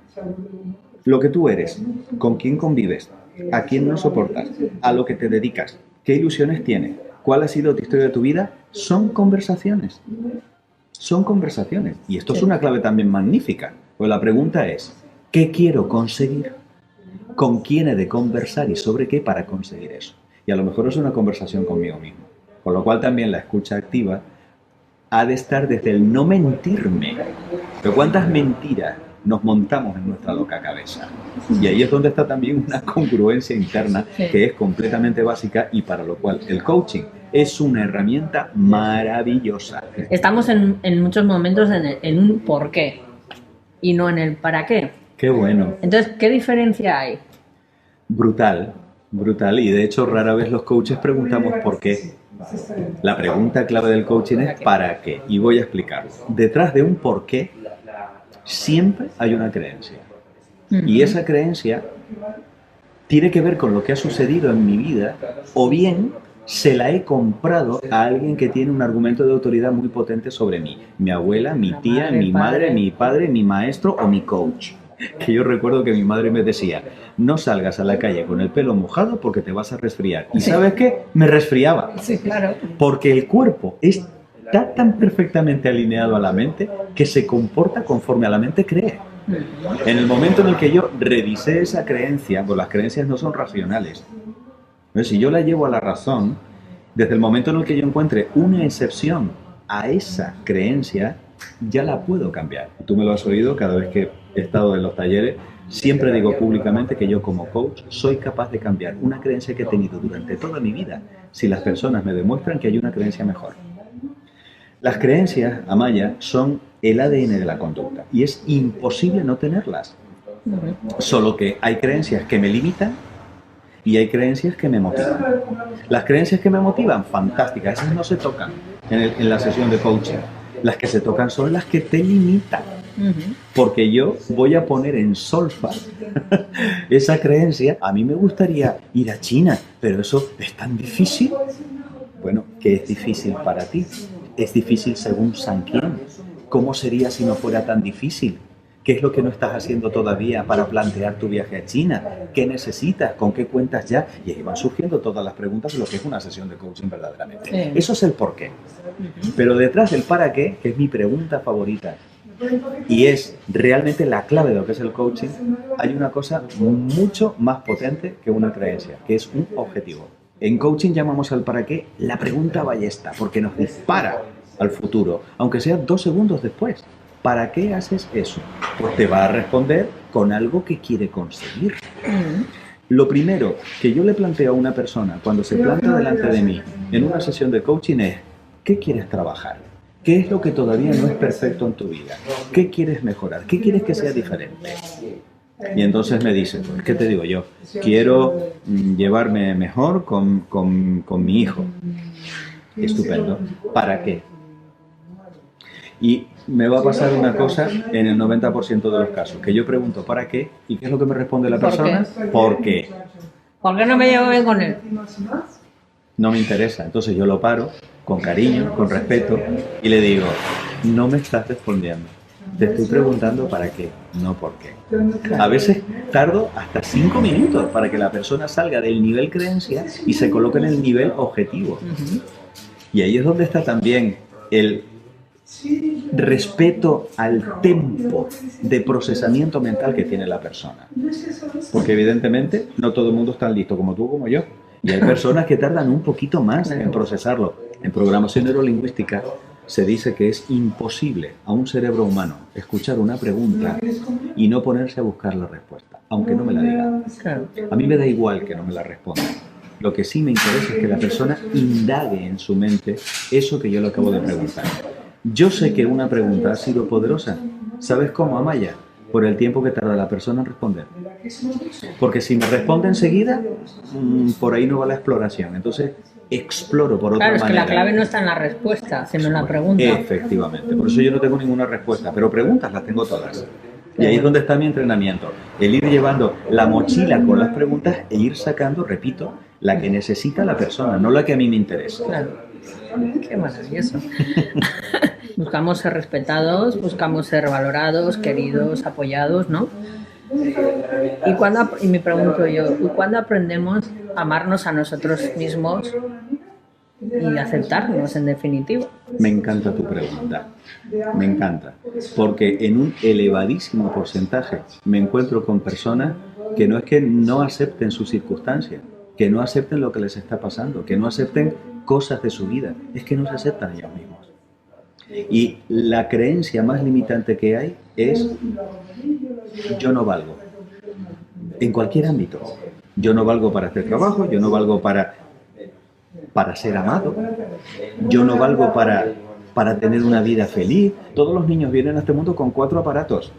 Lo que tú eres, con quién convives, a quién no soportas, a lo que te dedicas, qué ilusiones tienes, cuál ha sido tu historia de tu vida, son conversaciones. Son conversaciones. Y esto es una clave también magnífica. Pues la pregunta es, ¿qué quiero conseguir? ¿Con quién he de conversar y sobre qué para conseguir eso? Y a lo mejor es una conversación conmigo mismo. Con lo cual también la escucha activa ha de estar desde el no mentirme. Pero ¿cuántas mentiras nos montamos en nuestra loca cabeza? Y ahí es donde está también una congruencia interna que es completamente básica y para lo cual el coaching es una herramienta maravillosa. Estamos en muchos momentos en un por qué y no en el para qué. Qué bueno. Entonces, ¿qué diferencia hay? Brutal, brutal. Y de hecho rara vez los coaches preguntamos por qué. La pregunta clave del coaching es ¿para qué? Y voy a explicarlo. Detrás de un por qué siempre hay una creencia. Y esa creencia tiene que ver con lo que ha sucedido en mi vida, o bien se la he comprado a alguien que tiene un argumento de autoridad muy potente sobre mí. Mi abuela, mi tía, mi madre, mi padre, mi maestro o mi coach. Que yo recuerdo que mi madre me decía, no salgas a la calle con el pelo mojado porque te vas a resfriar. ¿Y sabes qué? Me resfriaba. Sí, claro. Porque el cuerpo está tan perfectamente alineado a la mente que se comporta conforme a la mente cree. En el momento en el que yo revisé esa creencia, pues las creencias no son racionales. Entonces, si yo la llevo a la razón, desde el momento en el que yo encuentre una excepción a esa creencia, ya la puedo cambiar. Tú me lo has oído cada vez que he estado en los talleres, siempre digo públicamente que yo como coach soy capaz de cambiar una creencia que he tenido durante toda mi vida si las personas me demuestran que hay una creencia mejor. Las creencias, Amaya, son el ADN de la conducta y es imposible no tenerlas. Solo que hay creencias que me limitan y hay creencias que me motivan. Las creencias que me motivan, fantásticas, esas no se tocan en la sesión de coaching. Las que se tocan son las que te limitan. Porque yo voy a poner en solfa esa creencia. A mí me gustaría ir a China, pero eso es tan difícil. Bueno, ¿qué es difícil para ti? Es difícil según San quién. ¿Cómo sería si no fuera tan difícil? ¿Qué es lo que no estás haciendo todavía para plantear tu viaje a China? ¿Qué necesitas? ¿Con qué cuentas ya? Y ahí van surgiendo todas las preguntas de lo que es una sesión de coaching verdaderamente. Sí. Eso es el por qué. Pero detrás del para qué, que es mi pregunta favorita, y es realmente la clave de lo que es el coaching, hay una cosa mucho más potente que una creencia, que es un objetivo. En coaching llamamos al para qué la pregunta ballesta, porque nos dispara al futuro, aunque sea 2 segundos después. ¿Para qué haces eso? Pues te va a responder con algo que quiere conseguir. Lo primero que yo le planteo a una persona cuando se planta delante de mí en una sesión de coaching es, ¿qué quieres trabajar? ¿Qué es lo que todavía no es perfecto en tu vida? ¿Qué quieres mejorar? ¿Qué quieres que sea diferente? Y entonces me dice, pues, ¿qué te digo yo? Quiero llevarme mejor con mi hijo. Estupendo. ¿Para qué? Y me va a pasar una cosa en el 90% de los casos, que yo pregunto ¿para qué? ¿Y qué es lo que me responde la persona? ¿Por qué? ¿Por qué no me llevo bien con él? No me interesa. Entonces yo lo paro con cariño, con respeto y le digo, no me estás respondiendo. Te estoy preguntando para qué, no por qué. A veces tardo hasta 5 minutos para que la persona salga del nivel creencia y se coloque en el nivel objetivo. Y ahí es donde está también el respeto al tempo de procesamiento mental que tiene la persona. Porque evidentemente no todo el mundo está listo como tú, como yo. Y hay personas que tardan un poquito más en procesarlo. En programación neurolingüística se dice que es imposible a un cerebro humano escuchar una pregunta y no ponerse a buscar la respuesta, aunque no me la diga. A mí me da igual que no me la responda. Lo que sí me interesa es que la persona indague en su mente eso que yo le acabo de preguntar. Yo sé que una pregunta ha sido poderosa. ¿Sabes cómo, Amaya? Por el tiempo que tarda la persona en responder. Porque si me responde enseguida, por ahí no va la exploración. Entonces, exploro por otra manera. Claro, es que la clave no está en la respuesta, sino en la pregunta. Efectivamente. Por eso yo no tengo ninguna respuesta. Pero preguntas las tengo todas. Y ahí es donde está mi entrenamiento. El ir llevando la mochila con las preguntas e ir sacando, repito, la que necesita la persona, no la que a mí me interesa. Claro. Qué maravilloso. Buscamos ser respetados, buscamos ser valorados, queridos, apoyados, ¿no? Y me pregunto yo, ¿y cuándo aprendemos a amarnos a nosotros mismos y aceptarnos, en definitiva? Me encanta tu pregunta, me encanta, porque en un elevadísimo porcentaje me encuentro con personas que no es que no acepten sus circunstancias, que no acepten lo que les está pasando, que no acepten cosas de su vida, es que no se aceptan ellos mismos. Y la creencia más limitante que hay es yo no valgo, en cualquier ámbito. Yo no valgo para este trabajo, yo no valgo para ser amado, yo no valgo para tener una vida feliz. Todos los niños vienen a este mundo con 4 aparatos,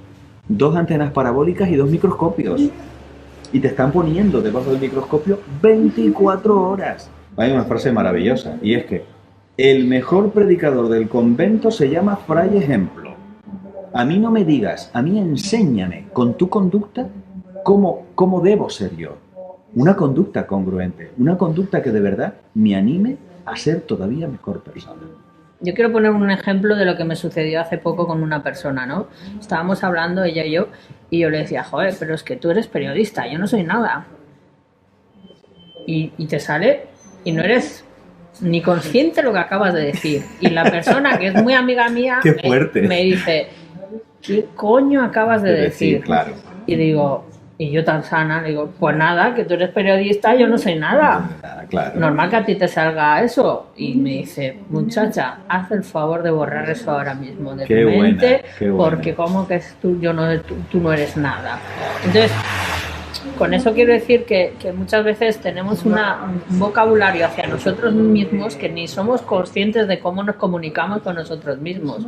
2 antenas parabólicas y 2 microscopios. Y te están poniendo debajo del microscopio 24 horas. Hay una frase maravillosa, y es que el mejor predicador del convento se llama Fray Ejemplo. A mí no me digas, a mí enséñame con tu conducta cómo debo ser yo. Una conducta congruente, una conducta que de verdad me anime a ser todavía mejor persona. Yo quiero poner un ejemplo de lo que me sucedió hace poco con una persona, ¿no? Estábamos hablando, ella y yo le decía, joder, pero es que tú eres periodista, yo no soy nada. Y te sale y no eres ni consciente de lo que acabas de decir. Y la persona que es muy amiga mía ¡Qué fuerte! me dice, ¿qué coño acabas de decir? Claro. Y digo, y yo tan sana, le digo, pues nada, que tú eres periodista, yo no soy nada. Claro. Normal que a ti te salga eso. Y me dice, muchacha, haz el favor de borrar eso ahora mismo de tu mente, qué buena. porque como que tú no eres nada. Entonces, con eso quiero decir que muchas veces tenemos un vocabulario hacia nosotros mismos que ni somos conscientes de cómo nos comunicamos con nosotros mismos.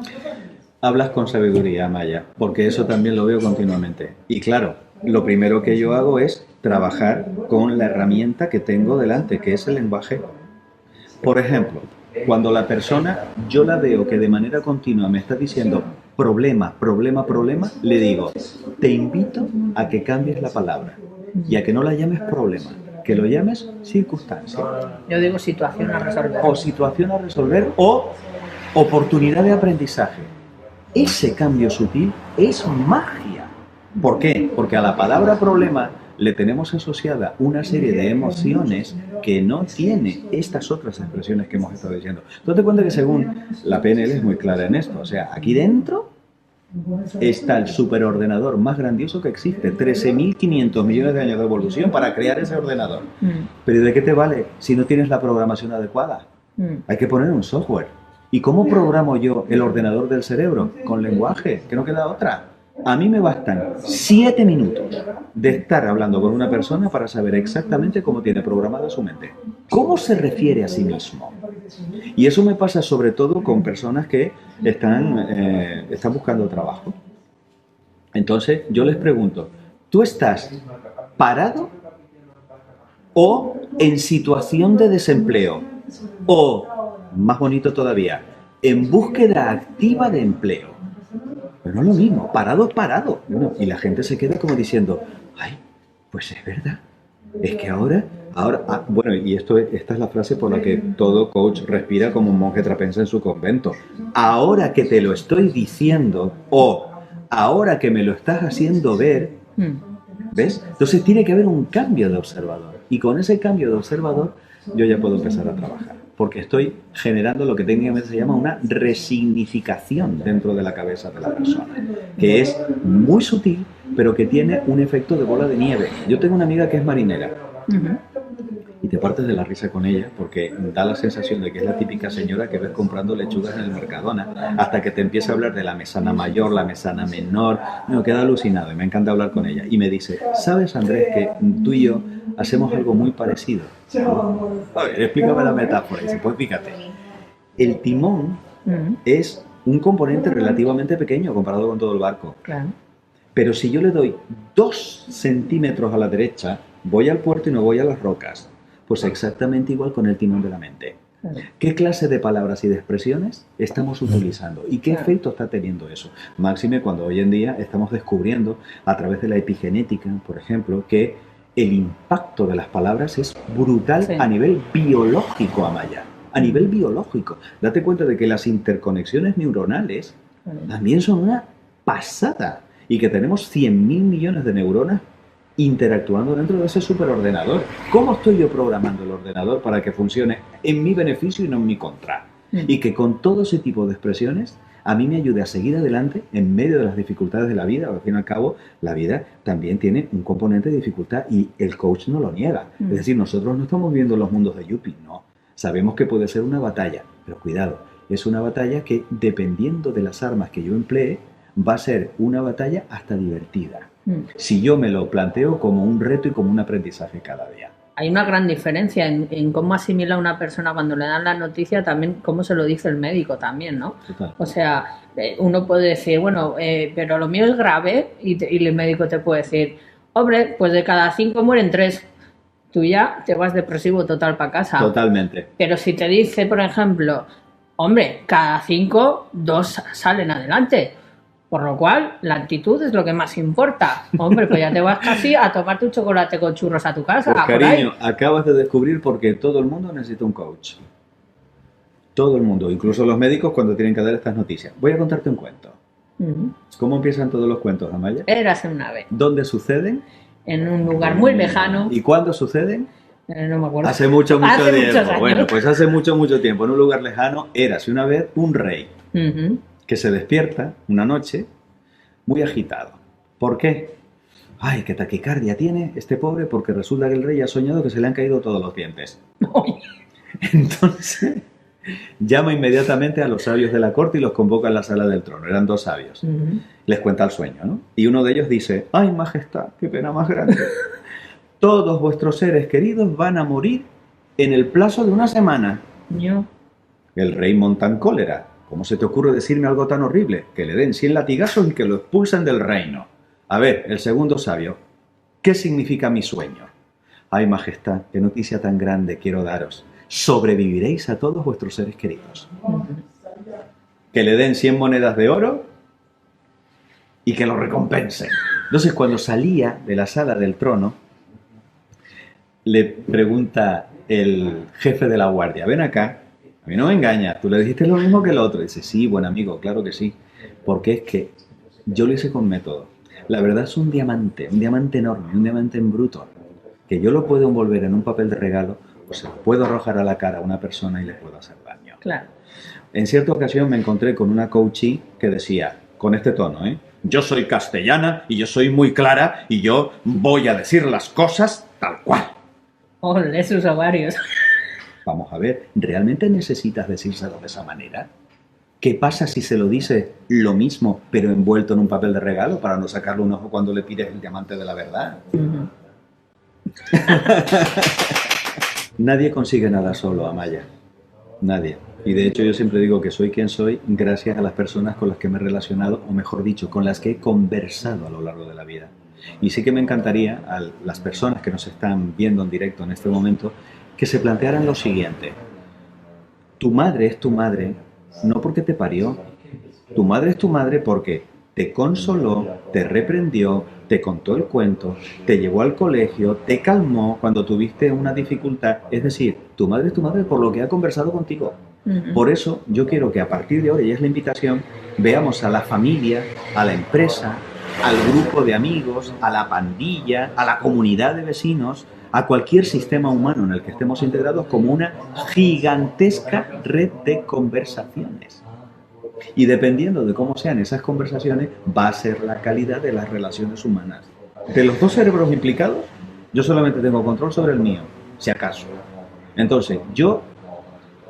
Hablas con sabiduría, Maya, porque eso también lo veo continuamente. Y claro, lo primero que yo hago es trabajar con la herramienta que tengo delante, que es el lenguaje. Por ejemplo, cuando la persona, yo la veo que de manera continua me está diciendo problema, problema, problema, le digo, te invito a que cambies la palabra y a que no la llames problema, que lo llames circunstancia. Yo digo situación a resolver. O situación a resolver o oportunidad de aprendizaje. Ese cambio sutil es magia. ¿Por qué? Porque a la palabra problema le tenemos asociada una serie de emociones que no tiene estas otras expresiones que hemos estado diciendo. Tú te cuenta que según la PNL es muy clara en esto. O sea, aquí dentro está el superordenador más grandioso que existe. 13.500 millones de años de evolución para crear ese ordenador. ¿Pero de qué te vale si no tienes la programación adecuada? Hay que poner un software. ¿Y cómo programo yo el ordenador del cerebro? Con lenguaje, que no queda otra. A mí me bastan 7 minutos de estar hablando con una persona para saber exactamente cómo tiene programada su mente. ¿Cómo se refiere a sí mismo? Y eso me pasa sobre todo con personas que están buscando trabajo. Entonces yo les pregunto, ¿tú estás parado o en situación de desempleo? O, más bonito todavía, en búsqueda activa de empleo. Pero no es lo mismo, parado es parado. Bueno, y la gente se queda como diciendo, ay, pues es verdad. Es que ahora, bueno, y esta es la frase por la que todo coach respira como un monje trapense en su convento. Ahora que te lo estoy diciendo, o ahora que me lo estás haciendo ver, ¿ves? Entonces tiene que haber un cambio de observador. Y con ese cambio de observador, yo ya puedo empezar a trabajar. Porque estoy generando lo que técnicamente se llama una resignificación dentro de la cabeza de la persona, que es muy sutil, pero que tiene un efecto de bola de nieve. Yo tengo una amiga que es marinera, y te partes de la risa con ella, porque da la sensación de que es la típica señora que ves comprando lechugas en el Mercadona, hasta que te empieza a hablar de la mesana mayor, la mesana menor. Me queda alucinado y me encanta hablar con ella. Y me dice, ¿sabes, Andrés, que tú y yo hacemos algo muy parecido? A ver, explícame la metáfora. Y dice, pues fíjate, el timón es un componente relativamente pequeño comparado con todo el barco. Claro. Pero si yo le doy 2 centímetros a la derecha, voy al puerto y no voy a las rocas. Pues exactamente igual con el timón de la mente. ¿Qué clase de palabras y de expresiones estamos utilizando? ¿Y qué efecto está teniendo eso? Máxime cuando hoy en día estamos descubriendo a través de la epigenética, por ejemplo, que el impacto de las palabras es brutal a nivel biológico, Amaya. A nivel biológico. Date cuenta de que las interconexiones neuronales también son una pasada y que tenemos 100.000 millones de neuronas interactuando dentro de ese superordenador. ¿Cómo estoy yo programando el ordenador para que funcione en mi beneficio y no en mi contra? Y que con todo ese tipo de expresiones a mí me ayude a seguir adelante en medio de las dificultades de la vida. Al fin y al cabo, la vida también tiene un componente de dificultad y el coach no lo niega. Es decir, nosotros no estamos viendo los mundos de Yuppie, no. Sabemos que puede ser una batalla, pero cuidado, es una batalla que, dependiendo de las armas que yo emplee, va a ser una batalla hasta divertida. Si yo me lo planteo como un reto y como un aprendizaje cada día. Hay una gran diferencia en cómo asimila una persona cuando le dan la noticia, también cómo se lo dice el médico también, ¿no? Total. O sea, uno puede decir, bueno, pero lo mío es grave y el médico te puede decir, hombre, pues de cada 5 mueren 3. Tú ya te vas depresivo total para casa. Totalmente. Pero si te dice, por ejemplo, hombre, cada 5, 2 salen adelante. Por lo cual, la actitud es lo que más importa. Hombre, pues ya te vas casi a tomarte un chocolate con churros a tu casa. Pues, cariño, acabas de descubrir por qué todo el mundo necesita un coach. Todo el mundo, incluso los médicos cuando tienen que dar estas noticias. Voy a contarte un cuento. ¿Cómo empiezan todos los cuentos, Amaya? Érase una vez. ¿Dónde suceden? En un lugar muy lejano. ¿Y cuándo suceden? No me acuerdo. Hace mucho tiempo. Muchos años. Bueno, pues hace mucho tiempo, en un lugar lejano, érase una vez un rey que se despierta una noche muy agitado. ¿Por qué? Ay, qué taquicardia tiene este pobre, porque resulta que el rey ha soñado que se le han caído todos los dientes. Entonces, llama inmediatamente a los sabios de la corte y los convoca en la sala del trono. Eran 2 sabios. Les cuenta el sueño, ¿no? Y uno de ellos dice, ay, majestad, qué pena más grande. Todos vuestros seres queridos van a morir en el plazo de una semana. Yo. El rey monta en cólera. ¿Cómo se te ocurre decirme algo tan horrible? Que le den 100 latigazos y que lo expulsen del reino. A ver, el segundo sabio. ¿Qué significa mi sueño? Ay, majestad, qué noticia tan grande quiero daros. Sobreviviréis a todos vuestros seres queridos. Que le den 100 monedas de oro y que lo recompensen. Entonces, cuando salía de la sala del trono, le pregunta el jefe de la guardia, ven acá. A mí no me engañas, tú le dijiste lo mismo que el otro. Dice, sí, buen amigo, claro que sí. Porque es que yo lo hice con método. La verdad es un diamante enorme, un diamante en bruto, que yo lo puedo envolver en un papel de regalo o se lo puedo arrojar a la cara a una persona y le puedo hacer daño. Claro. En cierta ocasión me encontré con una coachee que decía, con este tono, yo soy castellana y yo soy muy clara y yo voy a decir las cosas tal cual. Ole, sus ovarios. Vamos a ver, ¿realmente necesitas decírselo de esa manera? ¿Qué pasa si se lo dice lo mismo, pero envuelto en un papel de regalo para no sacarle un ojo cuando le pides el diamante de la verdad? Nadie consigue nada solo, Amaya. Nadie. Y de hecho yo siempre digo que soy quien soy gracias a las personas con las que me he relacionado, o mejor dicho, con las que he conversado a lo largo de la vida. Y sí que me encantaría a las personas que nos están viendo en directo en este momento que se plantearan lo siguiente. Tu madre es tu madre no porque te parió. Tu madre es tu madre porque te consoló, te reprendió, te contó el cuento, te llevó al colegio, te calmó cuando tuviste una dificultad. Es decir, tu madre es tu madre por lo que ha conversado contigo. Por eso yo quiero que a partir de ahora, y es la invitación, veamos a la familia, a la empresa, al grupo de amigos, a la pandilla, a la comunidad de vecinos, a cualquier sistema humano en el que estemos integrados como una gigantesca red de conversaciones. Y dependiendo de cómo sean esas conversaciones, va a ser la calidad de las relaciones humanas. De los 2 cerebros implicados, yo solamente tengo control sobre el mío, si acaso. Entonces, yo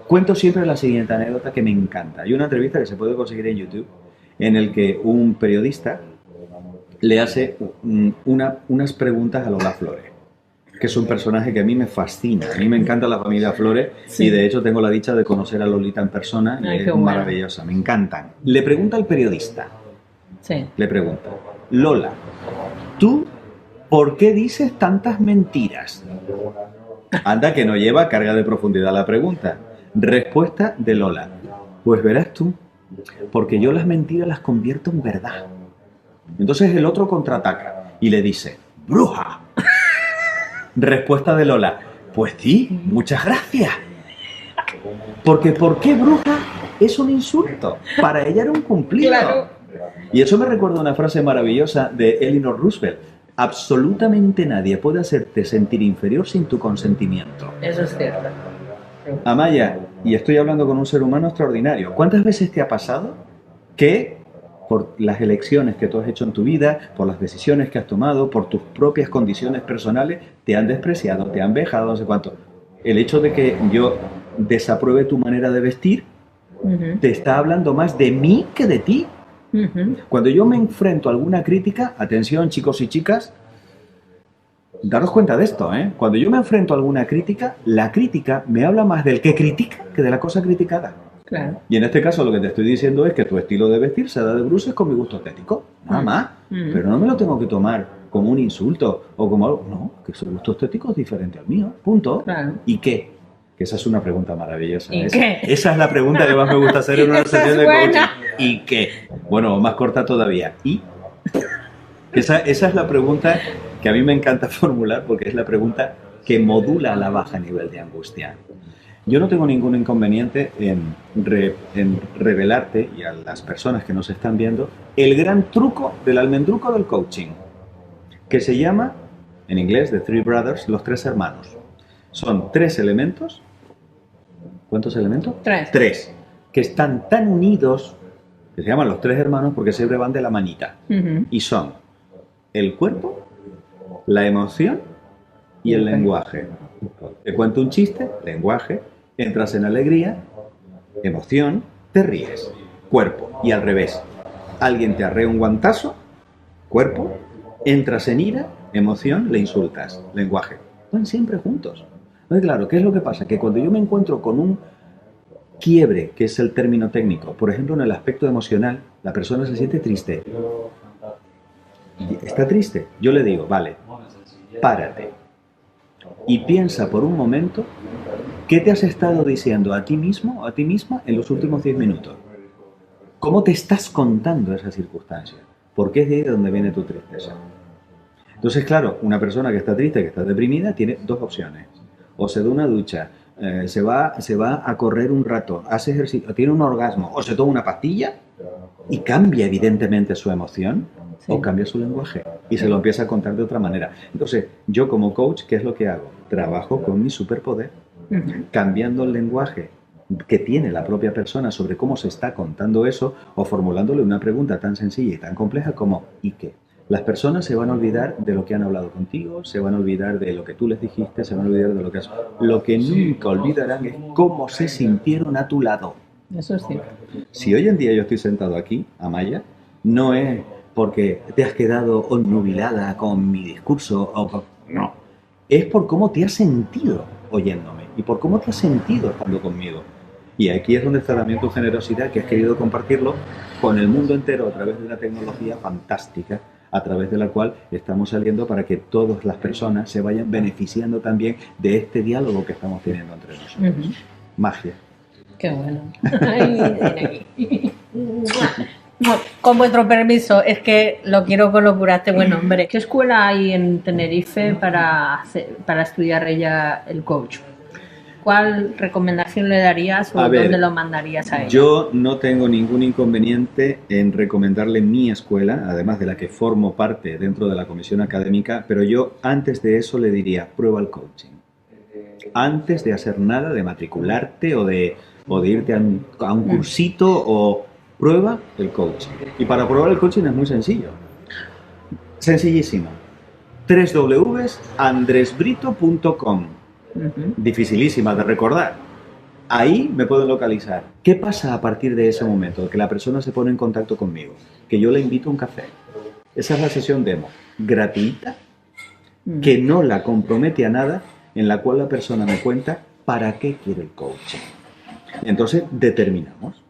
cuento siempre la siguiente anécdota que me encanta. Hay una entrevista que se puede conseguir en YouTube en el que un periodista le hace unas preguntas a Lola Flores, que es un personaje que a mí me fascina. A mí me encanta la familia Flores, sí. Y de hecho tengo la dicha de conocer a Lolita en persona. Ay, y es maravillosa, me encantan. Le pregunta al periodista, le pregunta, Lola, ¿tú por qué dices tantas mentiras? Anda que no lleva carga de profundidad la pregunta. Respuesta de Lola. Pues verás tú, porque yo las mentiras las convierto en verdad. Entonces el otro contraataca y le dice, ¡bruja! Respuesta de Lola. Pues sí, muchas gracias. Porque ¿por qué bruja? Es un insulto. Para ella era un cumplido. Claro. Y eso me recuerda una frase maravillosa de Eleanor Roosevelt. Absolutamente nadie puede hacerte sentir inferior sin tu consentimiento. Eso es cierto. Amaya, y estoy hablando con un ser humano extraordinario. ¿Cuántas veces te ha pasado que por las elecciones que tú has hecho en tu vida, por las decisiones que has tomado, por tus propias condiciones personales, te han despreciado, te han vejado, no sé cuánto? El hecho de que yo desapruebe tu manera de vestir, te está hablando más de mí que de ti. Cuando yo me enfrento a alguna crítica, atención chicos y chicas, daros cuenta de esto, ¿eh? Cuando yo me enfrento a alguna crítica, la crítica me habla más del que critica que de la cosa criticada. Claro. Y en este caso lo que te estoy diciendo es que tu estilo de vestir se da de bruces con mi gusto estético, nada más. Pero no me lo tengo que tomar como un insulto o como algo, no, que su gusto estético es diferente al mío, punto. Claro. ¿Y qué? Que esa es una pregunta maravillosa. ¿Y qué? Esa es la pregunta que más me gusta hacer en una Esa sesión es de coaching. buena. ¿Y qué? Bueno, más corta todavía. ¿Y? Esa es la pregunta que a mí me encanta formular porque es la pregunta que modula la baja nivel de angustia. Yo no tengo ningún inconveniente en revelarte y a las personas que nos están viendo el gran truco del almendruco del coaching, que se llama, en inglés, The Three Brothers, los tres hermanos. Son tres elementos. ¿Cuántos elementos? Tres. Tres. Que están tan unidos, que se llaman los tres hermanos porque siempre van de la manita. Y son el cuerpo, la emoción y el lenguaje. Te cuento un chiste, lenguaje, entras en alegría, emoción, te ríes. Cuerpo. Y al revés. Alguien te arrea un guantazo, cuerpo, entras en ira, emoción, le insultas. Lenguaje. Van siempre juntos. Entonces, claro, ¿qué es lo que pasa? Que cuando yo me encuentro con un quiebre, que es el término técnico, por ejemplo, en el aspecto emocional, la persona se siente triste. ¿Está triste? Yo le digo, vale, párate y piensa por un momento qué te has estado diciendo a ti mismo o a ti misma en los últimos 10 minutos. ¿Cómo te estás contando esa circunstancia? Porque es de ahí de donde viene tu tristeza. Entonces, claro, una persona que está triste, que está deprimida, tiene dos opciones. O se da una ducha, se va a correr un rato, hace ejercicio, tiene un orgasmo, o se toma una pastilla y cambia evidentemente su emoción, o cambia su lenguaje y se lo empieza a contar de otra manera. Entonces, yo como coach, ¿qué es lo que hago? Trabajo con mi superpoder, cambiando el lenguaje que tiene la propia persona sobre cómo se está contando eso, o formulándole una pregunta tan sencilla y tan compleja como ¿y qué? Las personas se van a olvidar de lo que han hablado contigo, se van a olvidar de lo que tú les dijiste, se van a olvidar de lo que has... Lo que nunca olvidarán es cómo se sintieron a tu lado. Eso es cierto. Si hoy en día yo estoy sentado aquí, Amaya, no es porque te has quedado obnubilada con mi discurso, no. Es por cómo te has sentido oyéndome y por cómo te has sentido estando conmigo. Y aquí es donde está también tu generosidad, que has querido compartirlo con el mundo entero a través de una tecnología fantástica, a través de la cual estamos saliendo para que todas las personas se vayan beneficiando también de este diálogo que estamos teniendo entre nosotros. Magia. Qué bueno. Bueno, con vuestro permiso, es que lo quiero con locura este buen hombre. ¿Qué escuela hay en Tenerife para estudiar ella el coach? ¿Cuál recomendación le darías o dónde lo mandarías a ella? Yo no tengo ningún inconveniente en recomendarle mi escuela, además de la que formo parte dentro de la comisión académica, pero yo antes de eso le diría, prueba el coaching. Antes de hacer nada, de matricularte o de irte a un cursito, o prueba el coaching. Y para probar el coaching es muy sencillo. Sencillísimo. www.andresbrito.com. Dificilísima de recordar. Ahí me pueden localizar. ¿Qué pasa a partir de ese momento? Que la persona se pone en contacto conmigo, que yo le invito a un café. Esa es la sesión demo, gratuita, que no la compromete a nada, en la cual la persona me cuenta para qué quiere el coaching. Entonces determinamos.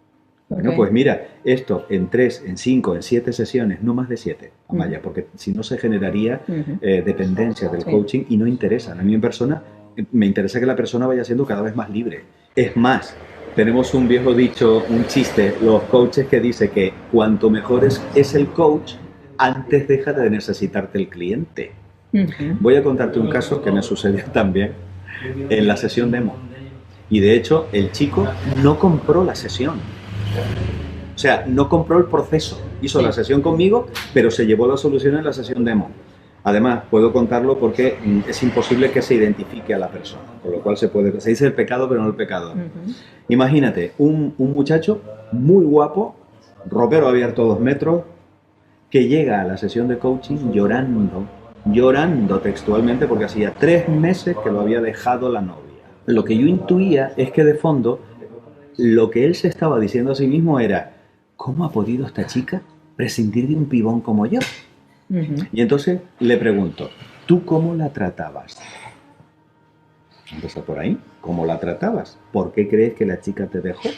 Bueno, pues mira, esto en 3, en 5, en 7 sesiones, no más de 7, Amaya, porque si no se generaría dependencia del coaching y no interesa. A mí en persona me interesa que la persona vaya siendo cada vez más libre, Es más, tenemos un viejo dicho, un chiste, los coaches, que dice que cuanto mejor es el coach, antes deja de necesitarte el cliente. Voy a contarte un caso que me sucedió también en la sesión demo. Y de hecho, el chico no compró la sesión. O sea, no compró el proceso. Hizo la sesión conmigo, pero se llevó la solución en la sesión demo. Además, puedo contarlo porque es imposible que se identifique a la persona, con lo cual se dice el pecado, pero no el pecador. Imagínate, un muchacho muy guapo, ropero abierto 2 metros, que llega a la sesión de coaching llorando textualmente, porque hacía 3 meses que lo había dejado la novia. Lo que yo intuía es que de fondo, lo que él se estaba diciendo a sí mismo era: ¿cómo ha podido esta chica prescindir de un pibón como yo? Y entonces le pregunto: ¿tú cómo la tratabas? Empieza por ahí. ¿Cómo la tratabas? ¿Por qué crees que la chica te dejó?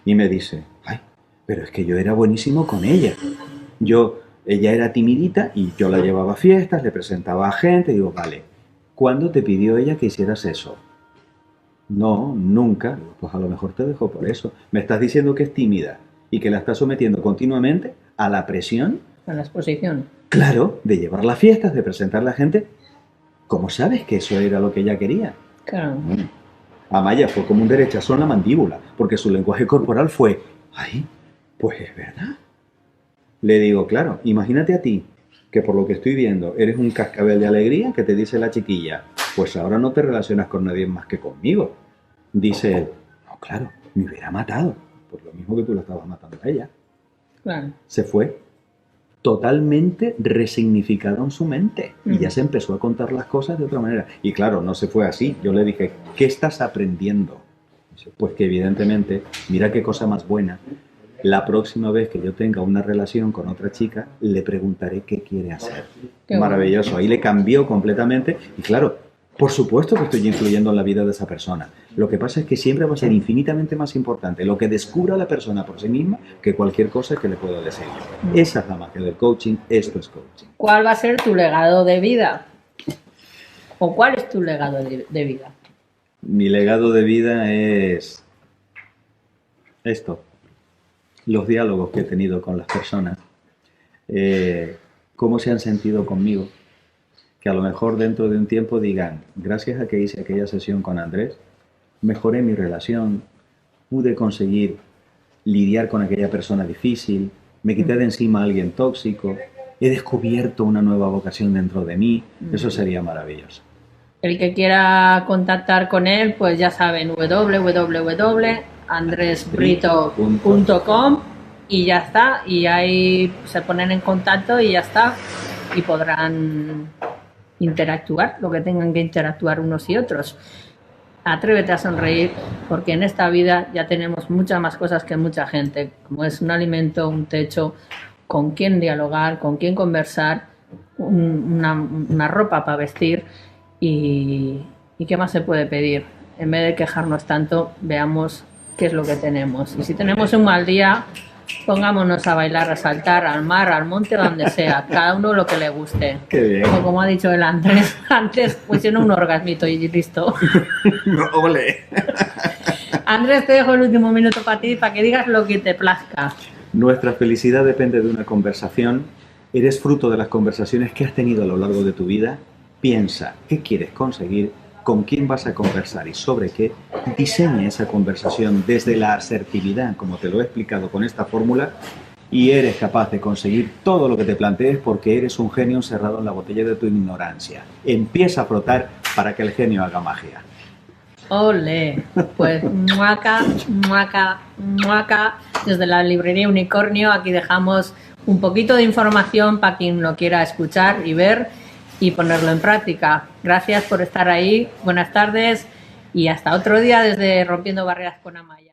Y me dice: ay, pero es que yo era buenísimo con ella. Ella era timidita y yo la llevaba a fiestas, le presentaba a gente. Y digo: vale, ¿cuándo te pidió ella que hicieras eso? No, nunca. Pues a lo mejor te dejó por eso. Me estás diciendo que es tímida y que la estás sometiendo continuamente a la presión. A la exposición. Claro, de llevar las fiestas, de presentar a la gente. ¿Cómo sabes que eso era lo que ella quería? Claro. Amaya fue como un derechazo en la mandíbula, porque su lenguaje corporal fue: ay, pues es verdad. Le digo: claro, imagínate a ti, que por lo que estoy viendo eres un cascabel de alegría, que te dice la chiquilla: pues ahora no te relacionas con nadie más que conmigo. Dice él: no, claro, me hubiera matado, por lo mismo que tú la estabas matando a ella. Claro. Se fue totalmente resignificado en su mente y ya se empezó a contar las cosas de otra manera. Y claro, no se fue así. Yo le dije: ¿qué estás aprendiendo? Dice: pues que evidentemente, mira qué cosa más buena, la próxima vez que yo tenga una relación con otra chica, le preguntaré qué quiere hacer. Qué maravilloso. Ahí le cambió completamente. Y claro, por supuesto que estoy influyendo en la vida de esa persona. Lo que pasa es que siempre va a ser infinitamente más importante lo que descubra la persona por sí misma que cualquier cosa que le pueda decir yo. Esa es la magia del coaching. Esto es coaching. ¿Cuál va a ser tu legado de vida? ¿O cuál es tu legado de vida? Mi legado de vida es esto. Los diálogos que he tenido con las personas. Cómo se han sentido conmigo. Que a lo mejor dentro de un tiempo digan: gracias a que hice aquella sesión con Andrés, mejoré mi relación, pude conseguir lidiar con aquella persona difícil, me quité de encima a alguien tóxico, he descubierto una nueva vocación dentro de mí. Eso sería maravilloso. El que quiera contactar con él, pues ya saben, www.andresbrito.com y ya está, y ahí se ponen en contacto y ya está, y podrán interactuar, lo que tengan que interactuar unos y otros. Atrévete a sonreír, porque en esta vida ya tenemos muchas más cosas que mucha gente, como es un alimento, un techo, con quién dialogar, con quién conversar, una ropa para vestir y qué más se puede pedir. En vez de quejarnos tanto, veamos qué es lo que tenemos. Y si tenemos un mal día, pongámonos a bailar, a saltar, al mar, al monte, donde sea, cada uno lo que le guste. Qué bien. Como ha dicho el Andrés antes, pues tiene un orgasmito y listo. ¡Ole! Andrés, te dejo el último minuto para ti, para que digas lo que te plazca. Nuestra felicidad depende de una conversación. Eres fruto de las conversaciones que has tenido a lo largo de tu vida. Piensa qué quieres conseguir, con quién vas a conversar y sobre qué. Diseña esa conversación desde la asertividad, como te lo he explicado con esta fórmula, y eres capaz de conseguir todo lo que te plantees, porque eres un genio encerrado en la botella de tu ignorancia. Empieza a frotar para que el genio haga magia. Ole, pues muaca, muaca, muaca. Desde la librería Unicornio aquí dejamos un poquito de información para quien lo quiera escuchar y ver y ponerlo en práctica. Gracias por estar ahí, buenas tardes y hasta otro día desde Rompiendo Barreras con Amaya.